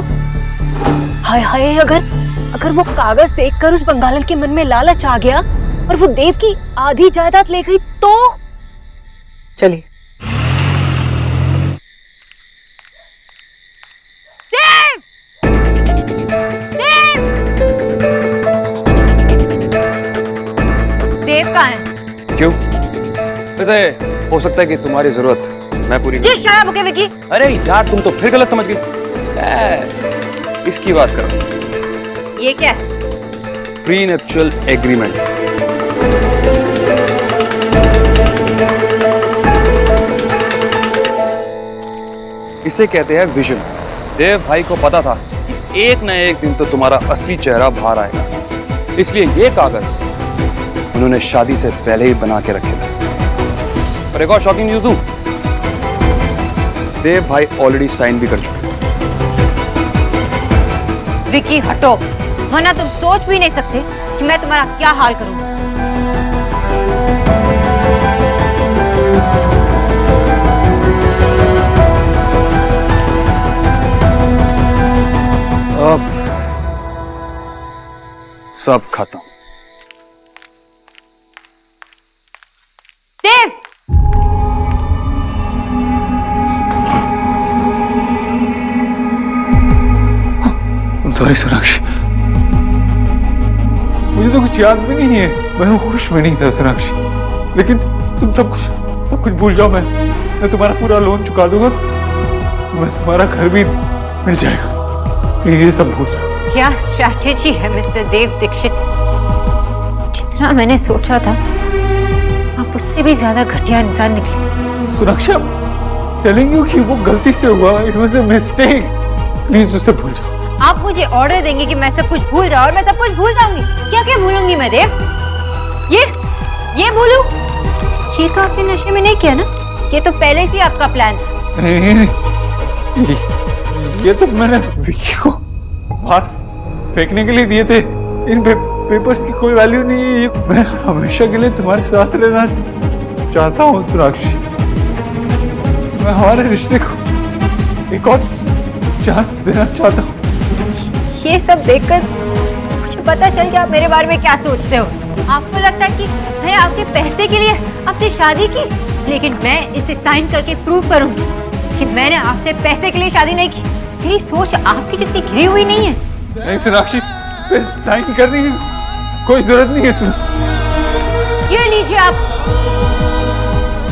हाय हाय, अगर वो कागज देखकर उस बंगालन के मन में लालच आ गया और वो देव की आधी जायदाद ले गई तो? चलिए। देव कहाँ है? क्यों? वैसे हो सकता है कि तुम्हारी जरूरत मैं पूरी जिस शराब के विकी। अरे यार, तुम तो फिर गलत समझ गई। इसकी बात करो। ये क्या है? Prenuptial agreement. इसे कहते हैं विजन। देव भाई को पता था कि एक न एक दिन तो तुम्हारा असली चेहरा बाहर आएगा, इसलिए ये कागज उन्होंने शादी से पहले ही बना के रखे थे। और एक और शॉकिंग न्यूज़ दूं, देव भाई ऑलरेडी साइन भी कर चुके। विकी हटो, वरना तुम सोच भी नहीं सकते कि मैं तुम्हारा क्या हाल करूंगा। अब सब खत्म। देव! सॉरी सोनाक्षी, मुझे तो कुछ याद भी नहीं है, मैं होश में नहीं था सोनाक्षी। लेकिन तुम सब कुछ भूल जाओ, मैं तुम्हारा पूरा लोन चुका दूंगा, मैं तुम्हारा घर भी मिल जाएगा। प्लीज ये सब भूल जाओ। क्या स्ट्रैटेजी है मिस्टर देव दीक्षित? जितना मैंने सोचा था, आप उससे भी ज्यादा घटिया इंसान निकले। सोनाक्षी, टेलिंग यू कि वो गलती से हुआ, it was a mistake. Please उसे भूल जाओ। आप मुझे ऑर्डर देंगे कि मैं सब कुछ भूल जाऊं और मैं सब कुछ भूल जाऊंगी? क्या क्या भूलूंगी मैं देव? ये भूलूं? ये तो आपने नशे में नहीं किया ना? ये तो पहले से आपका प्लान था। नहीं, ये तो मैंने विकी को बाहर फेंकने के लिए दिए थे। इन पेपर्स की कोई वैल्यू नहीं है। ये मैं हमेशा के लिए तुम्हारे साथ रहना चाहता हूँ सोनाक्षी। मैं हमारे रिश्ते को एक और चांस देना चाहता हूँ। ये सब देखकर मुझे पता चल गया आप मेरे बारे में क्या सोचते हो। आपको लगता है कि मैंने आपके पैसे के लिए आपसे शादी की, लेकिन मैं इसे साइन करके प्रूव करूंगी कि मैंने आपसे पैसे के लिए शादी नहीं की। मेरी सोच आपकी जितनी घिरी हुई नहीं है। नहीं सोनाक्षी, साइन करने की कोई जरूरत नहीं है। ये लीजिए, आप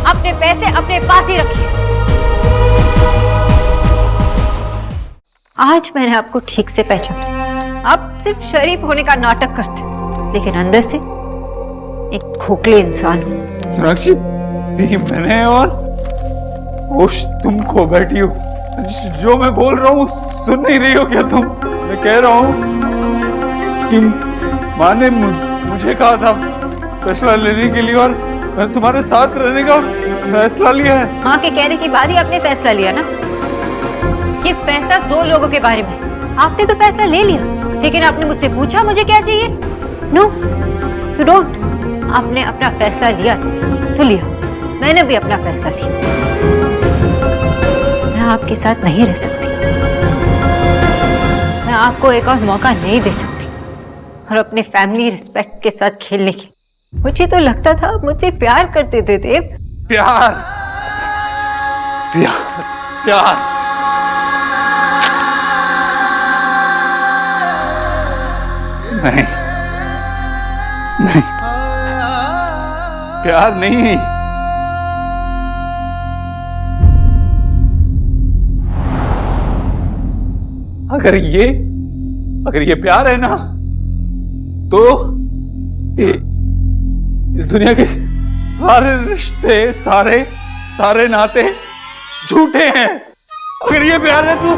अपने पैसे अपने पास ही रखिए। आज मैंने आपको ठीक से पहचाना। आप सिर्फ शरीफ होने का नाटक करते, लेकिन अंदर से एक खोखले इंसान हो। सोनाक्षी, मैंने और होश तुम खो बैठी हो। जो मैं बोल रहा हूँ सुन नहीं रही हो क्या तुम? मैं कह रहा हूँ कि माँ ने मुझे कहा था फैसला लेने के लिए, और मैं तुम्हारे साथ रहने का फैसला लिया है। माँ के कहने के बाद ही आपने फैसला लिया ना? ये फैसला दो लोगों के बारे में। आपने तो फैसला ले लिया, लेकिन आपने मुझसे पूछा मुझे क्या चाहिए? No, you don't. आपने अपना फैसला लिया तो लिया, मैंने भी अपना फैसला लिया। मैं आपके साथ नहीं रह सकती, मैं आपको एक और मौका नहीं दे सकती, और अपने फैमिली रिस्पेक्ट के साथ खेलने की। मुझे तो लगता था आप मुझसे प्यार करते थे देव। प्यार प्यार प्यार नहीं, नहीं, प्यार नहीं। अगर ये प्यार है ना, तो इस दुनिया के सारे रिश्ते, सारे नाते झूठे हैं। अगर ये प्यार है तो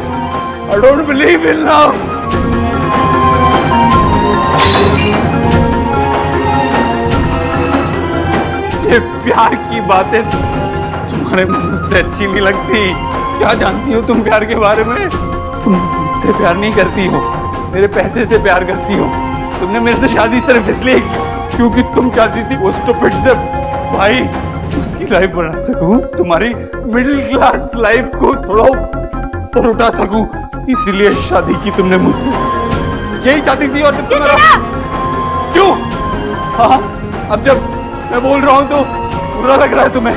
I don't believe in love. ये प्यार की बातें तुम्हारे मुंह से अच्छी नहीं लगती। क्या जानती हो तुम प्यार के बारे में? तुम मुझसे प्यार नहीं करती हो, मेरे पैसे से प्यार करती हो। तुमने मेरे से शादी सिर्फ इसलिए की क्योंकि तुम चाहती थी वो स्टूपिड से भाई उसकी लाइफ बना सकूं, तुम्हारी मिडिल क्लास लाइफ को थोड़ा ऊपर उठा सकूं, इसलिए शादी की तुमने मुझसे। यही चाहती थी और जब तुम क्यों? हाँ, अब जब मैं बोल रहा हूं तो बुरा लग रहा है तुम्हें।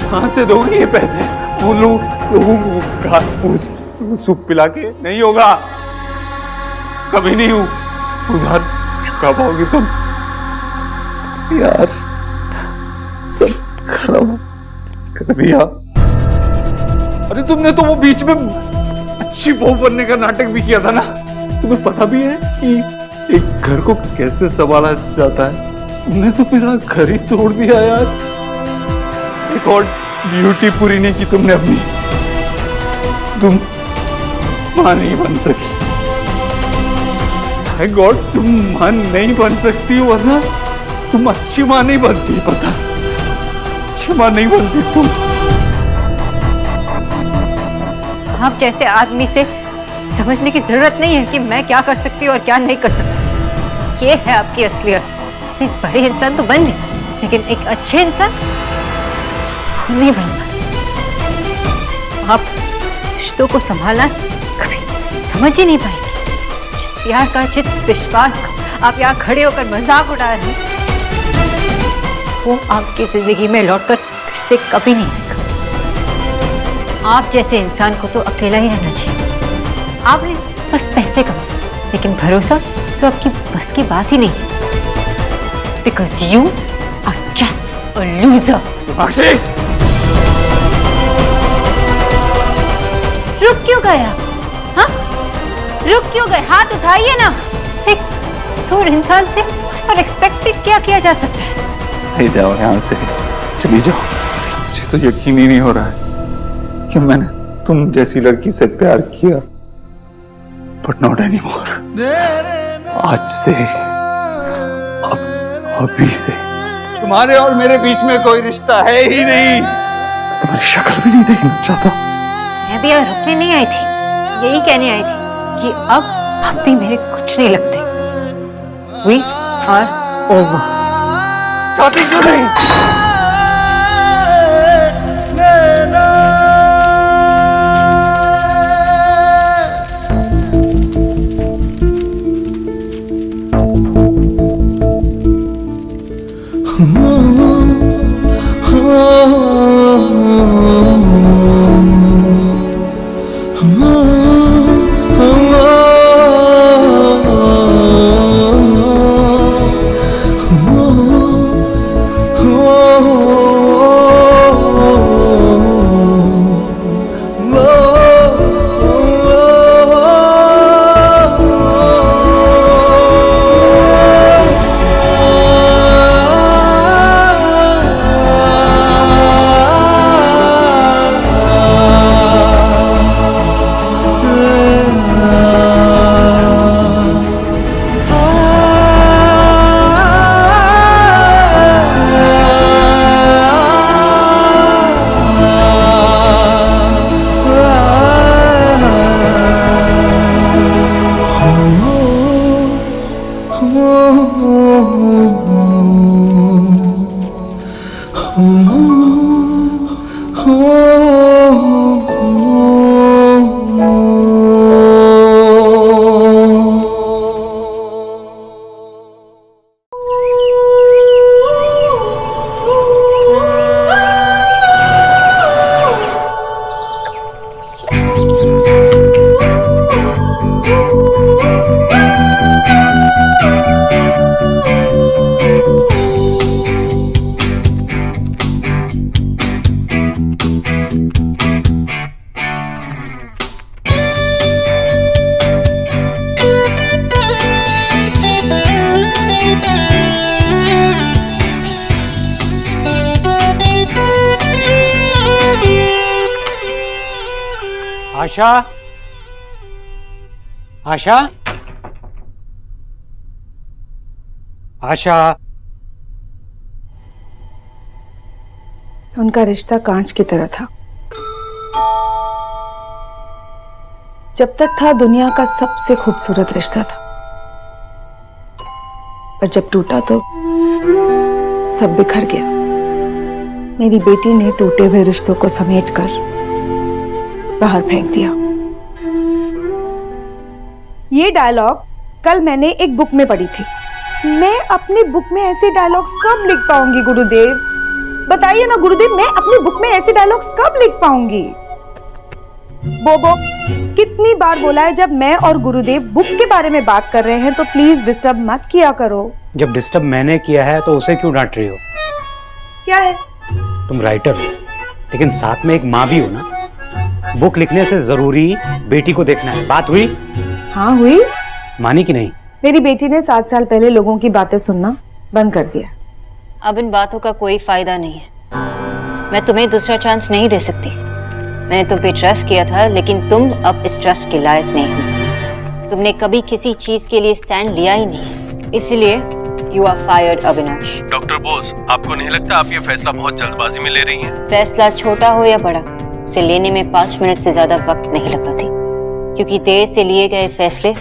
कहां से दोगे ये पैसे? उन लोगों को घास फूस सूप पिला के नहीं होगा, कभी नहीं हूं उधार चुका पाओगी तुम। यार सब खराब कर दिया। अरे तुमने तो वो बीच में अच्छी बहू बनने का नाटक भी किया था ना। तुम्हें पता भी है कि एक घर को कैसे संभाला जाता है? तुमने तो मेरा घर ही तोड़ दिया यार। एक और ड्यूटी पूरी नहीं की तुमने अपनी। तुम मां नहीं बन सकी। माय गॉड, तुम मां नहीं बन सकती हो ना? तुम अच्छी मां नहीं बनती, पता? अच्छी मां नहीं बनती तुम। आप जैसे आदमी से समझने की जरूरत नहीं है कि मैं क्या कर सकती हूँ और क्या नहीं कर सकती। ये है आपकी असलियत। एक बड़े इंसान तो बन गए, लेकिन एक अच्छे इंसान नहीं बन पाए। आप रिश्तों को संभालना कभी समझ ही नहीं पाएंगे। जिस प्यार का, जिस विश्वास का आप यहाँ खड़े होकर मजाक उड़ा रहे हैं, वो आपकी जिंदगी में लौटकर फिर से कभी नहीं आएगा। आप जैसे इंसान को तो अकेला ही रहना चाहिए। आपने बस पैसे कमाए, लेकिन भरोसा तो आपकी बस की बात ही नहीं है। Because you are just a loser. Sonakshi, रुक क्यों गए आप? हाँ, रुक क्यों गए? हाथ उठाइए ना। एक सूर इंसान से और एक्सपेक्ट भी क्या किया जा सकता है? ले जाओ यहाँ से, चली जाओ। मुझे तो यकीन ही नहीं हो रहा है कि मैंने तुम जैसी लड़की से प्यार किया। But not any more. आज से, अभी से तुम्हारे और मेरे बीच में कोई रिश्ता है ही नहीं। तुम्हारी शक्ल भी नहीं देखना चाहता। मैं भी यहाँ रुकने नहीं आई थी, यही कहने आई थी कि अब आप भी मेरे कुछ नहीं लगते। We are over। चाहती क्यों नहीं? आशा, आशा, आशा। उनका रिश्ता कांच की तरह था। जब तक था दुनिया का सबसे खूबसूरत रिश्ता था, पर जब टूटा तो सब बिखर गया। मेरी बेटी ने टूटे हुए रिश्तों को समेटकर बाहर फेंक दिया। ये डायलॉग कल मैंने एक बुक में पढ़ी थी। मैं अपनी बुक में ऐसे डायलॉग्स कब लिख पाऊंगी गुरुदेव? बताइए ना गुरुदेव, मैं अपनी बुक में ऐसे डायलॉग्स कब लिख पाऊंगी? बोबो, कितनी बार बोला है जब मैं और गुरुदेव बुक के बारे में बात कर रहे हैं तो प्लीज डिस्टर्ब मत किया करो। जब डिस्टर्ब मैंने किया है तो उसे क्यों डांट रही हो? क्या है? तुम राइटर हो, लेकिन साथ में एक माँ भी हो ना। बुक लिखने से जरूरी बेटी को देखना है। बात हुई? हाँ हुई। मानी कि नहीं? मेरी बेटी ने 7 साल पहले लोगों की बातें सुनना बंद कर दिया। अब इन बातों का कोई फायदा नहीं है। मैं तुम्हें दूसरा चांस नहीं दे सकती। मैंने तुम पे ट्रस्ट किया था, लेकिन तुम अब इस ट्रस्ट के लायक नहीं हो। तुमने कभी किसी चीज के लिए स्टैंड लिया ही नहीं, इसलिए you are fired Avinash. Doctor Bose, आपको नहीं लगता आप ये फैसला बहुत जल्दबाजी में ले रही हैं? फैसला छोटा हो या बड़ा, उसे लेने में 5 मिनट से ज्यादा वक्त नहीं लगा थी, क्योंकि देर से लिए गए फैसले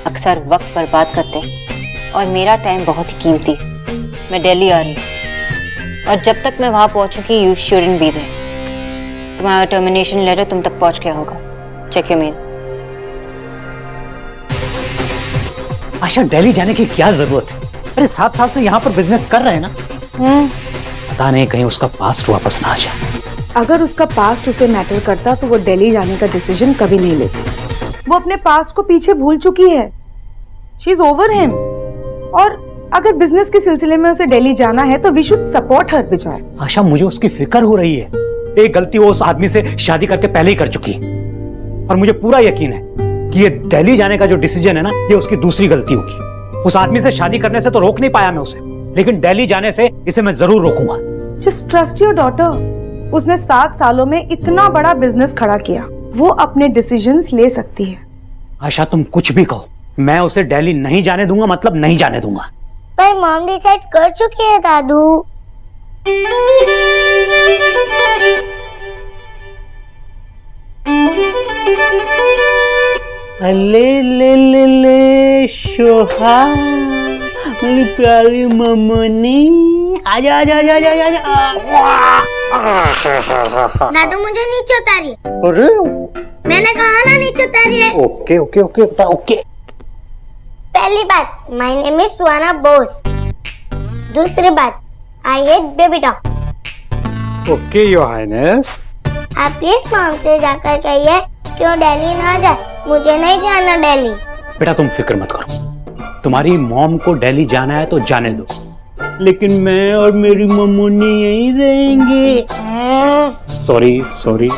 अक्सर वक्त बर्बाद करते हैं और मेरा टाइम बहुत ही कीमती। मैं दिल्ली आ रही हूँ और जब तक मैं वहां पहुंचूंगी यू शुडंट बी देयर। तुम्हारा टर्मिनेशन लेटर तुम तक पहुंच गया होगा। Check your mail. Asha, Delhi जाने की क्या जरूरत है? अरे 7 साल से यहाँ पर बिजनेस कर रहे हैं ना। पता नहीं कहीं उसका पास्ट वापस ना आ जाए। अगर उसका पास्ट उसे मैटर करता तो वो दिल्ली जाने का डिसीजन कभी नहीं लेती। वो अपने पास्ट को पीछे भूल चुकी है। She is over him. और अगर बिजनेस के सिलसिले में उसे दिल्ली जाना है तो वी शुड सपोर्ट हर विजय। आशा, मुझे उसकी फिक्र हो रही है। एक गलती वो उस आदमी से शादी करके पहले ही कर चुकी है और मुझे पूरा यकीन है कि ये दिल्ली जाने का जो डिसीजन है ना, ये उसकी दूसरी गलती होगी। उस आदमी से शादी करने से तो रोक नहीं पाया मैं उसे, लेकिन दिल्ली जाने से इसे मैं जरूर रोकूंगा। Just trust your daughter. उसने 7 सालों में इतना बड़ा बिजनेस खड़ा किया, वो अपने डिसीजंस ले सकती है। आशा, तुम कुछ भी कहो, मैं उसे दिल्ली नहीं जाने दूंगा, मतलब नहीं जाने दूंगा। पर मॉम डिसाइड कर चुकी है दादू। ले ले ले ले शोहा, मेरी प्यारी मम्मनी, आजा आजा आजा आजा आजा। दादू मुझे नीचे उतारिए। अरे मैंने कहा ना नीचे उतारिए। Okay okay okay okay. पहली बात, my name is Suhana Bose. दूसरी बात, I hate baby dog. Okay your highness. आप प्लीज मॉम से जाकर कहिए कि वो दिल्ली ना जाए। मुझे नहीं जाना दिल्ली। बेटा तुम फिक्र मत करो, तुम्हारी मॉम को दिल्ली जाना है तो जाने दो, लेकिन मैं और मेरी मम्मी यहीं रहेंगे। Sorry sorry.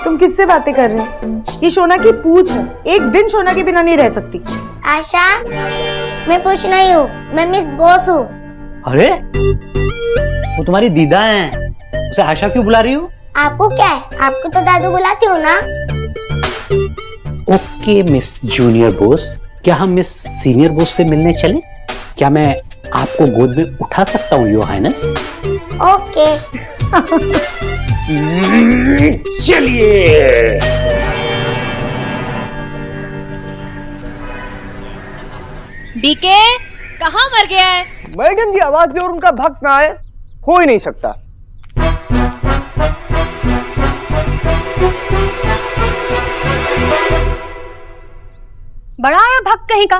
तुम किससे बातें कर रहे हो? ये शोना की पूछ है, एक दिन शोना के बिना नहीं रह सकती। आशा, मैं पूछ नहीं हूँ, मैं मिस बोस हूँ। अरे वो तुम्हारी दीदा हैं, उसे आशा क्यों बुला रही हो? आपको क्या है? आपको तो दादू बुलाती हूँ ना। ओके मिस जूनियर बोस, क्या हम मिस सीनियर बोस से मिलने चलें? क्या मैं आपको गोद में उठा सकता हूँ योर हाइनेस? ओके। चलिए। डीके कहाँ मर गया है? मैडम जी आवाज दे और उनका भक्त ना आए, हो ही नहीं सकता। बड़ा आया भक्त कहीं का।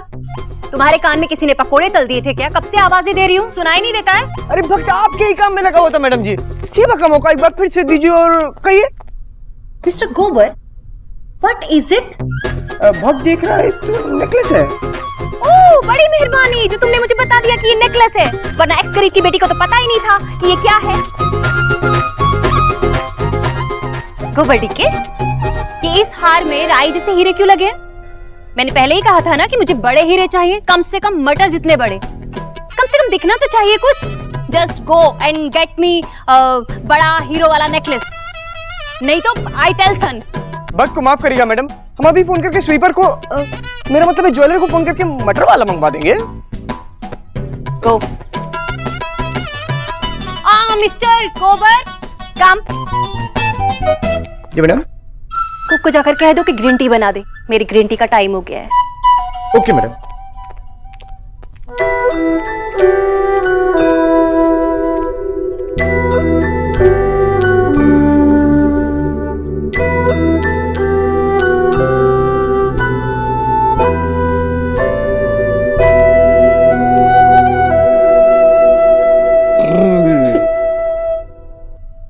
तुम्हारे कान में किसी ने पकोड़े तल दिए थे क्या? कब से आवाजें दे रही हूँ, सुनाई नहीं देता है? अरे भक्त आपके ही काम में लगा हुआ था मैडम जी। सेवा का मौका एक बार फिर से दीजिए और कहिए। मिस्टर गोबर, व्हाट इज इट? भक्त देख रहा है तो नेकलेस है। ओह, बड़ी मेहरबानी जो तुमने मुझे बता दिया कि ये नेकलेस है, वरना एक्स करीब की बेटी को तो पता ही नहीं था कि ये क्या है। गोबर डीके, ये इस हार में राई जैसे हीरे क्यों लगे? मैंने पहले ही कहा था ना कि मुझे बड़े हीरे चाहिए, कम से कम मटर जितने बड़े। कम से कम दिखना तो चाहिए कुछ। Just go and get me बड़ा हीरो वाला नेकलेस, नहीं तो आई टेल सन। भक्त को माफ करिएगा मैडम, हम अभी फोन करके स्वीपर को मेरा मतलब है ज्वेलर को फोन करके मटर वाला मंगवा देंगे। गो। मिस्टर गोबर, कम। जी मैडम। कुक को जाकर कह दो कि ग्रीन टी बना दे, मेरी ग्रीन टी का टाइम हो गया है। Okay madam.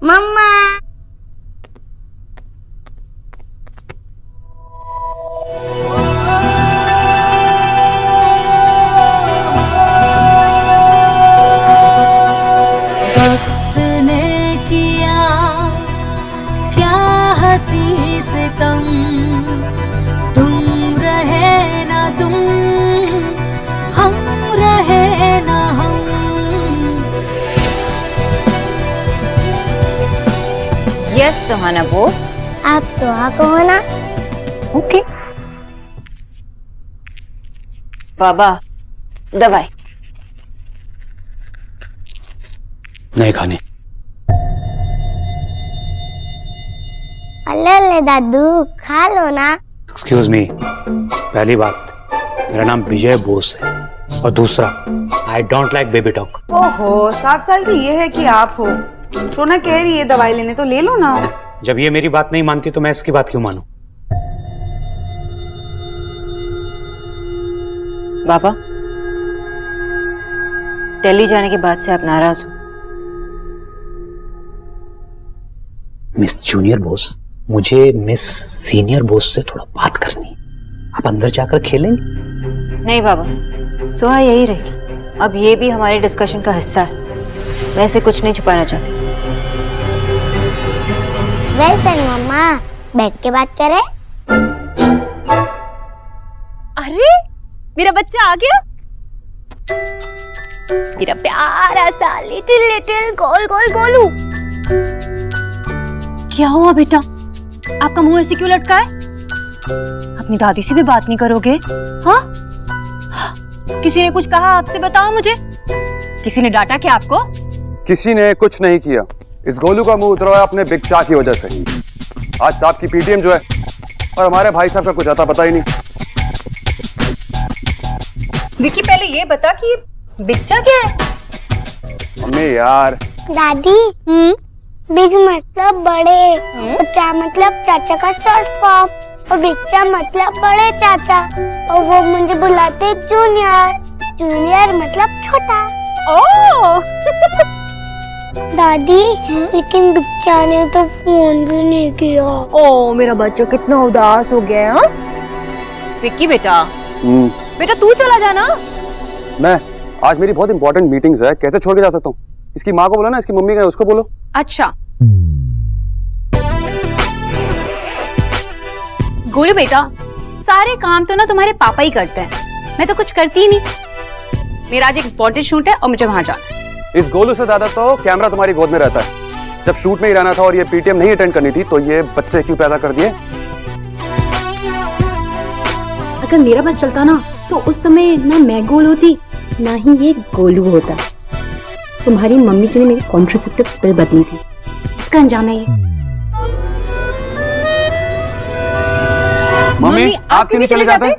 मम्मा वक्त ने किया क्या हंसी से कम, तुम रहे ना तुम, हम रहे ना हम। यस सुहाना बोस। आप सुहा को हो ना? ओके। बाबा दवाई नहीं खाने। अल्ले अल्ले दादू खा लो ना। एक्सक्यूज मी, पहली बात मेरा नाम विजय बोस है, और दूसरा I don't like baby talk. ओहो, 7 साल की ये है कि आप हो। सोना कह रही है दवाई लेने, तो ले लो ना। जब ये मेरी बात नहीं मानती तो मैं इसकी बात क्यों मानूं? बाबा, दिल्ली जाने के बाद से आप नाराज हो? मिस जूनियर बोस, मुझे मिस सीनियर बोस से थोड़ा बात करनी है। आप अंदर जाकर खेलेंगे? नहीं बाबा, सुहा यही रहेगी। अब ये भी हमारे डिस्कशन का हिस्सा है। वैसे कुछ नहीं छुपाना चाहती। वेलकम मम्मा, बैठ के बात करें। अरे मेरा बच्चा आ गया, मेरा प्यारा सा लिटिल लिटिल गोल गोल गोलू। क्या हुआ बेटा, आपका मुंह ऐसे क्यों लटका है? अपनी दादी से भी बात नहीं करोगे? हाँ, किसी ने कुछ कहा आपसे? बताओ मुझे, किसी ने डांटा क्या आपको? किसी ने कुछ नहीं किया। इस गोलू का मुंह उतरा है अपने बिग चा की वजह से। आज साहब की पीटीएम जो है, और हमारे भाई साहब का कुछ आता पता ही नहीं। विकी पहले ये बता कि बिच्चा क्या है? मम्मी यार। दादी, बिग मतलब बड़े, और चा मतलब चाचा का शॉर्ट फॉर्म, और बिच्चा मतलब बड़े चाचा, और वो मुझे बुलाते जूनियर। जूनियर मतलब छोटा। ओह दादी, लेकिन बिच्चा ने तो फोन भी नहीं किया। ओ मेरा बच्चा कितना उदास हो गया है। हाँ विक्की बेटा, बेटा तू चला जाना। मैं आज मेरी बहुत इंपॉर्टेंट मीटिंग्स है, कैसे छोड़ के जा सकता हूँ? इसकी माँ को बोलो ना, इसकी मम्मी का उसको बोलो। अच्छा गोलू बेटा, सारे काम तो ना तुम्हारे पापा ही करते हैं, मैं तो कुछ करती ही नहीं। मेरा आज एक इंपॉर्टेंट शूट है और मुझे वहां जाना है। इस गोलू से ज्यादा तो कैमरा तुम्हारी गोद में रहता है। जब शूट में ही रहना था और ये पीटीएम नहीं अटेंड करनी थी, तो ये बच्चे क्यों पैदा कर दिए? अगर मेरा बस चलता ना, तो उस समय ना मैं गोल होती, ना ही ये गोलू होता। तुम्हारी मम्मी जी ने मेरी कॉन्ट्रासेप्टिव पिल बदली थी, इसका अंजाम है ये। मम्मी आप क्यों नहीं चले जाते?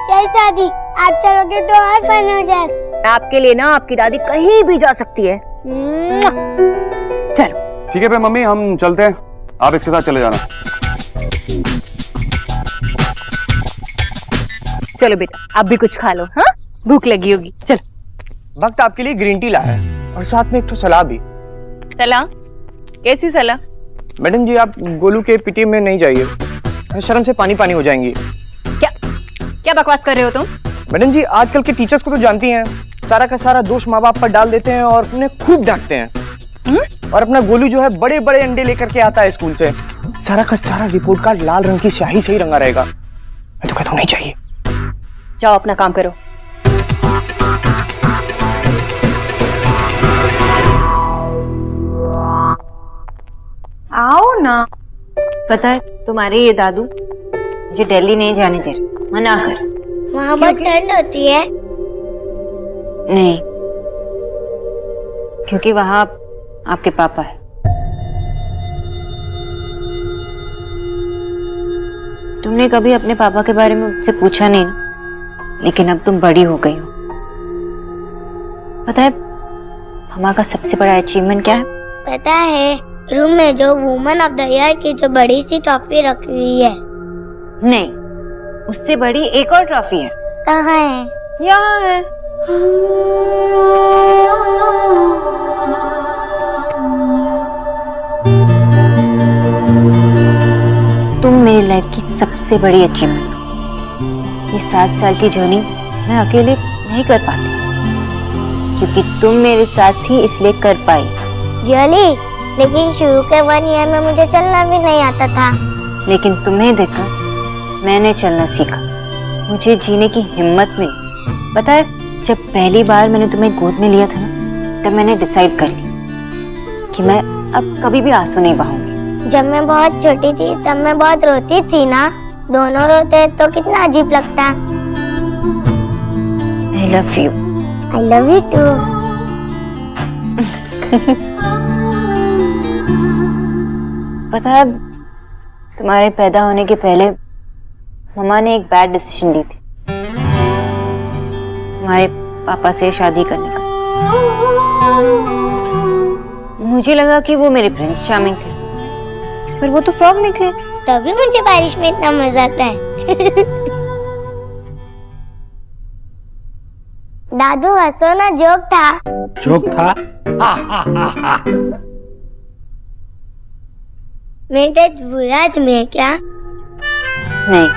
चल दादी, आप चलोगे तो और फन हो जाए। आपके लिए ना आपकी दादी कहीं भी जा सकती है। चलो ठीक है फिर मम्मी, हम चलते हैं, आप इसके साथ चले जाना। चलो बेटा, आप भी कुछ खा लो। हाँ, भूख लगी होगी। चलो। वक्त आपके लिए ग्रीन टी लाया है, और साथ में एक तो सलाह भी। सलाह? कैसी सलाह? मैडम जी, आप गोलू के पीटीएम में नहीं जाइए, शर्म से पानी पानी हो जाएंगी। क्या बकवास कर रहे हो तुम? मैडम जी, आजकल के टीचर्स को तो जानती हैं, सारा का सारा दोष माँ बाप पर डाल देते हैं और उन्हें खूब डांटते हैं। और अपना गोलू जो है बड़े बड़े अंडे लेकर के आता है स्कूल से, सारा का सारा रिपोर्ट कार्ड लाल रंग की स्याही से ही रंगा रहेगा। मैं तो कहता हूँ नहीं चाहिए। जाओ अपना काम करो। आओ ना। पता है तुम्हारे ये दादू मुझे दिल्ली नहीं जाने दे रहे, मना कर। वहाँ बहुत ठंड होती है। नहीं, क्योंकि वहां आपके पापा है। तुमने कभी अपने पापा के बारे में मुझसे पूछा नहीं ना, लेकिन अब तुम बड़ी हो गई हो। पता है मामा का सबसे बड़ा अचीवमेंट क्या है? पता है, रूम में जो वुमन ऑफ द ईयर की जो बड़ी सी ट्रॉफी रखी हुई है। नहीं, उससे बड़ी एक और ट्रॉफी है। कहाँ है? यहाँ है। तुम मेरी लाइफ की सबसे बड़ी अचीवमेंट हो। ये 7 साल की जर्नी मैं अकेले नहीं कर पाती, क्योंकि तुम मेरे साथ थी इसलिए कर पाई। रियली? लेकिन शुरू के 1 ईयर में मुझे चलना भी नहीं आता था। लेकिन तुम्हें देखकर मैंने चलना सीखा, मुझे जीने की हिम्मत मिली। पता है, जब पहली बार मैंने तुम्हें गोद में लिया था ना, तब मैंने डिसाइड कर लिया कि मैं अब कभी भी आंसू नहीं बहाऊंगी। जब मैं बहुत छोटी थी तब मैं बहुत रोती थी ना, दोनों रोते तो कितना अजीब लगता। I love you. I love you too. पता है, तुम्हारे पैदा होने के पहले मम्मा ने एक बैड डिसीजन ली थी, तुम्हारे पापा से शादी करने का। मुझे लगा कि वो मेरे प्रिंस चार्मिंग थे, पर वो तो फ्रॉग निकले। तभी मुझे बारिश में इतना मजा आता है। दादू हंसो ना, जोक था। जोक था? मेरे डैड बुरा आदमी है क्या? नहीं,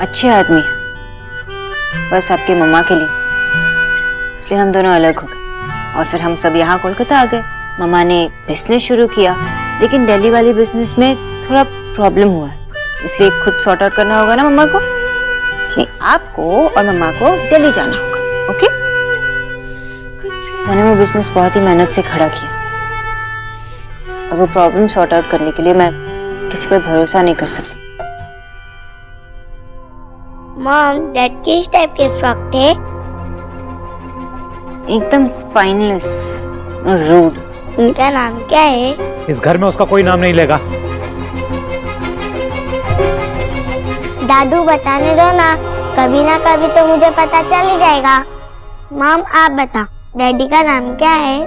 अच्छे आदमी है, बस आपके मम्मा के लिए, इसलिए हम दोनों अलग हो गए। और फिर हम सब यहाँ कोलकाता आ गए। मम्मा ने बिजनेस शुरू किया, लेकिन दिल्ली वाली बिजनेस में थोड़ा प्रॉब्लम हुआ है, इसलिए खुद सॉर्ट आउट करना होगा ना मम्मा को, इसलिए आपको और मम्मा को दिल्ली जाना होगा। ओके? मैंने वो बिजनेस बहुत ही मेहनत से खड़ा किया, और वो प्रॉब्लम सॉर्ट आउट करने के लिए मैं किसी पर भरोसा नहीं कर सकती। मॉम, डैड किस टाइप के फ्रॉक थे? एकदम स्पाइनलेस और रूड। उनका नाम क्या है? इस घर में उसका कोई नाम नहीं लेगा। दादू बताने दो ना कभी तो मुझे पता चल ही जाएगा। मॉम आप बताओ, डैडी का नाम क्या है?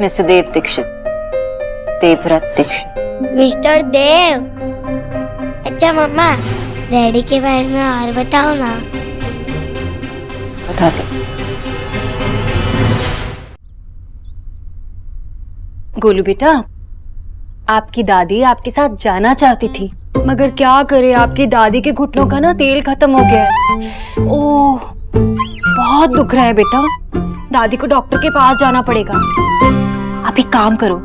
मिस्टर देव दीक्षित, देवव्रत दीक्षित। मिस्टर देव? अच्छा मम्मा, डैडी के बारे में और बताओ ना। बताते। गोलू बेटा, आपकी दादी आपके साथ जाना चाहती थी, मगर क्या करे, आपकी दादी के घुटनों का ना तेल खत्म हो गया है। ओह, बहुत दुख रहा है बेटा, दादी को डॉक्टर के पास जाना पड़ेगा। आप एक काम करो,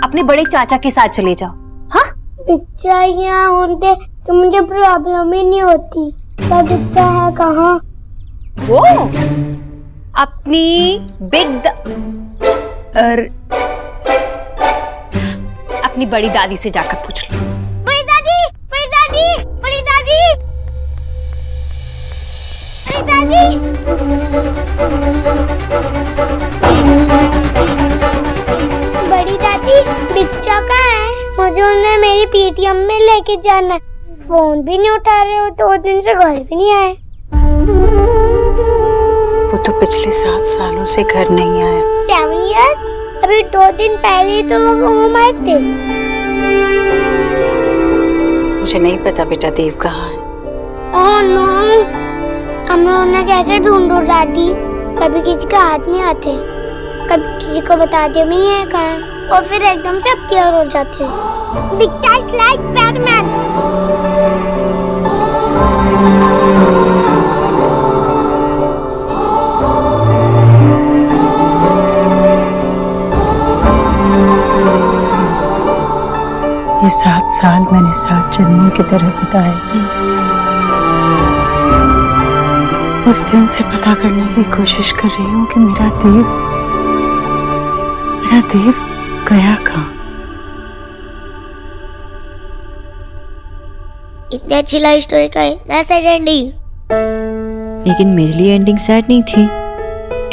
अपने बड़े चाचा के साथ चले जाओ। हाँ, बच्चा यहाँ होते तो मुझे प्रॉब्लम ही नहीं होती। क्या बच्चा है कहाँ? वो अपनी अपनी बड़ी दादी से जाकर पूछ लो। बड़ी दादी, बड़ी दादी, बड़ी दादी, बड़ी दादी। बड़ी दादी, बच्चा कहाँ है? मुझे उन्हें मेरी पीटीएम में लेके जाना है। फोन भी नहीं उठा रहे हो, तो 2 दिन से घर भी नहीं आए। वो तो पिछले 7 सालों से घर नहीं आया। 7 ईयर? अभी 2 दिन पहले तो वो घूम आए थे। मुझे नहीं पता बेटा देव कहाँ है। ओह नो, हमें उन्हें कैसे ढूंढूं दादी? कभी किसी के हाथ नहीं आते, कभी किसी को बताते भी नहीं है कहाँ, और फिर एकदम से अब क्लियर हो जाते हैं। Big charge like Batman. ये 7 साल मैंने 7 जन्मों की तरह बिताए। उस दिन से पता करने की कोशिश कर रही हूँ कि मेरा देव गया कहाँ। इतनी अच्छी लव स्टोरी का इतना सैड एंडिंग। लेकिन मेरे लिए एंडिंग सैड नहीं थी,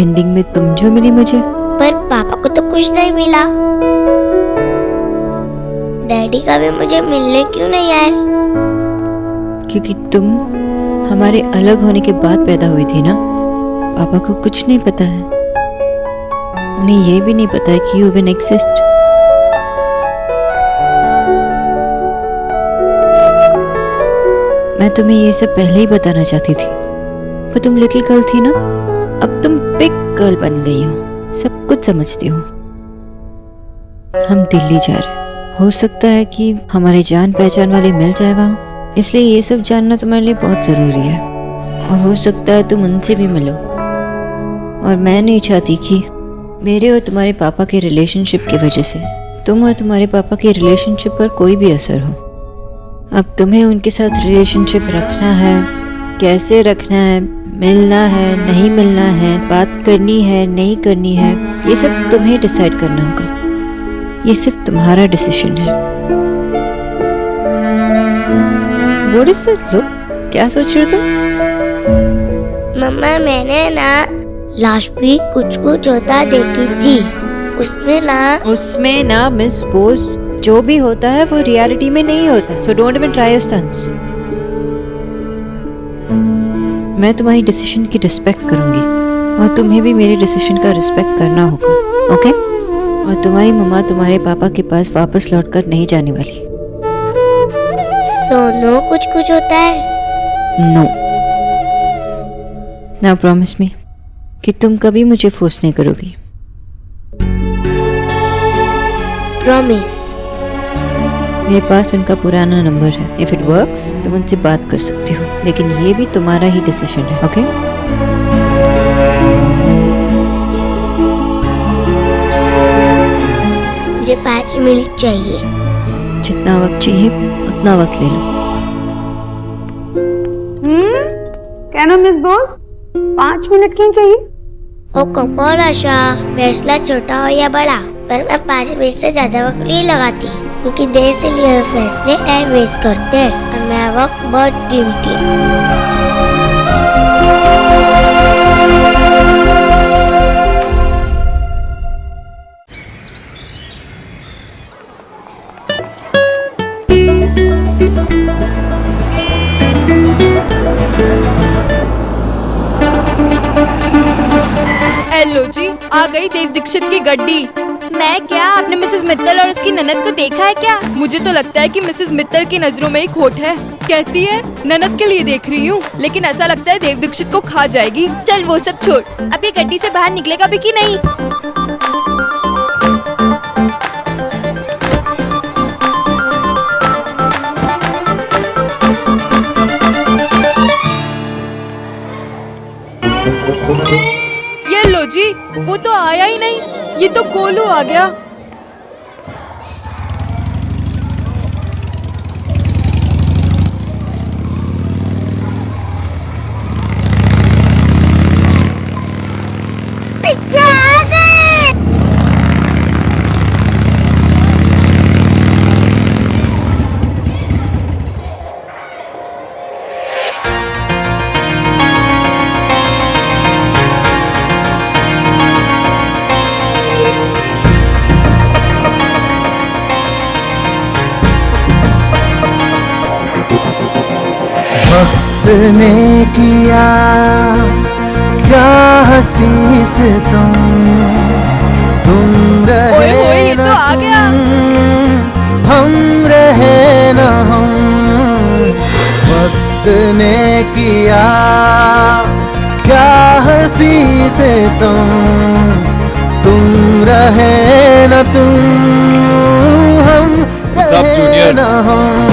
एंडिंग में तुम जो मिली मुझे। पर पापा को तो कुछ नहीं मिला। डैडी कभी मुझे मिलने क्यों नहीं आए? क्योंकि तुम हमारे अलग होने के बाद पैदा हुई थी ना। पापा को कुछ नहीं पता है, उन्हें ये भी नहीं पता है कि यू इवन एग्जिस्ट। मैं तुम्हें ये सब पहले ही बताना चाहती थी, पर तुम लिटिल गर्ल थी ना, अब तुम बिग गर्ल बन गई हो, सब कुछ समझती हो। हम दिल्ली जा रहे हैं, हो सकता है कि हमारे जान पहचान वाले मिल जाए वहाँ, इसलिए ये सब जानना तुम्हारे लिए बहुत जरूरी है। और हो सकता है तुम उनसे भी मिलो। और मैं नहीं चाहती कि मेरे और तुम्हारे पापा के रिलेशनशिप की वजह से तुम और तुम्हारे पापा के रिलेशनशिप पर कोई भी असर हो। अब तुम्हें उनके साथ रिलेशनशिप रखना है, कैसे रखना है, मिलना है नहीं मिलना है, बात करनी है नहीं करनी है, ये सब तुम्हें डिसाइड करना होगा। ये सिर्फ तुम्हारा डिसीजन है। What is that look? क्या सोच रहे हो तुम? मम्मा मैंने ना लास्ट वीक कुछ कुछ होता देखी थी, उसमें ना मिस बोस, जो भी होता है वो रियलिटी में नहीं होता। So don't even try your stunts. मैं तुम्हारी डिसीजन की रिस्पेक्ट करूंगी और तुम्हें भी मेरे डिसीजन का रिस्पेक्ट करना होगा, ओके? और तुम्हारी मम्मा तुम्हारे पापा के पास वापस लौटकर नहीं जाने वाली। सोनो कुछ कुछ होता है? नो। नाउ प्रॉमिस मी कि तुम कभी मुझे फोर्स नहीं करोगी। प्रॉमिस। मेरे पास उनका पुराना नंबर है, इफ इट वर्क्स तुम उनसे बात कर सकती हो, लेकिन ये भी तुम्हारा ही डिसीजन है, ओके? मुझे 5 मिनट चाहिए। जितना वक्त चाहिए उतना वक्त ले लो। कहना मिस बॉस, 5 मिनट क्यों चाहिए? ओ कपोल आशा, फैसला छोटा हो या बड़ा, पर मैं 5 मिनट से ज्यादा वक्त नहीं लगाती, क्योंकि देर से लिए हुए फैसले टाइम वेस्ट करते हैं और मेरा वक्त बहुत कीमती है। हेलो जी, आ गई देव दीक्षित की गड्डी। मैं क्या, आपने मिसेस मित्तल और उसकी ननद को देखा है क्या? मुझे तो लगता है कि मिसेस मित्तल की नजरों में ही खोट है। कहती है ननद के लिए देख रही हूँ, लेकिन ऐसा लगता है देव दीक्षित को खा जाएगी। चल वो सब छोड़, अब ये गड्डी से बाहर निकलेगा भी कि नहीं? ये लो जी, वो तो आया ही नहीं, ये तो गोलू आ गया। ने किया क्या हंसी से तुम रहे न हम रहे न हम, वक्त ने किया क्या हंसी से तुम रहे न हम जूनियर न हम।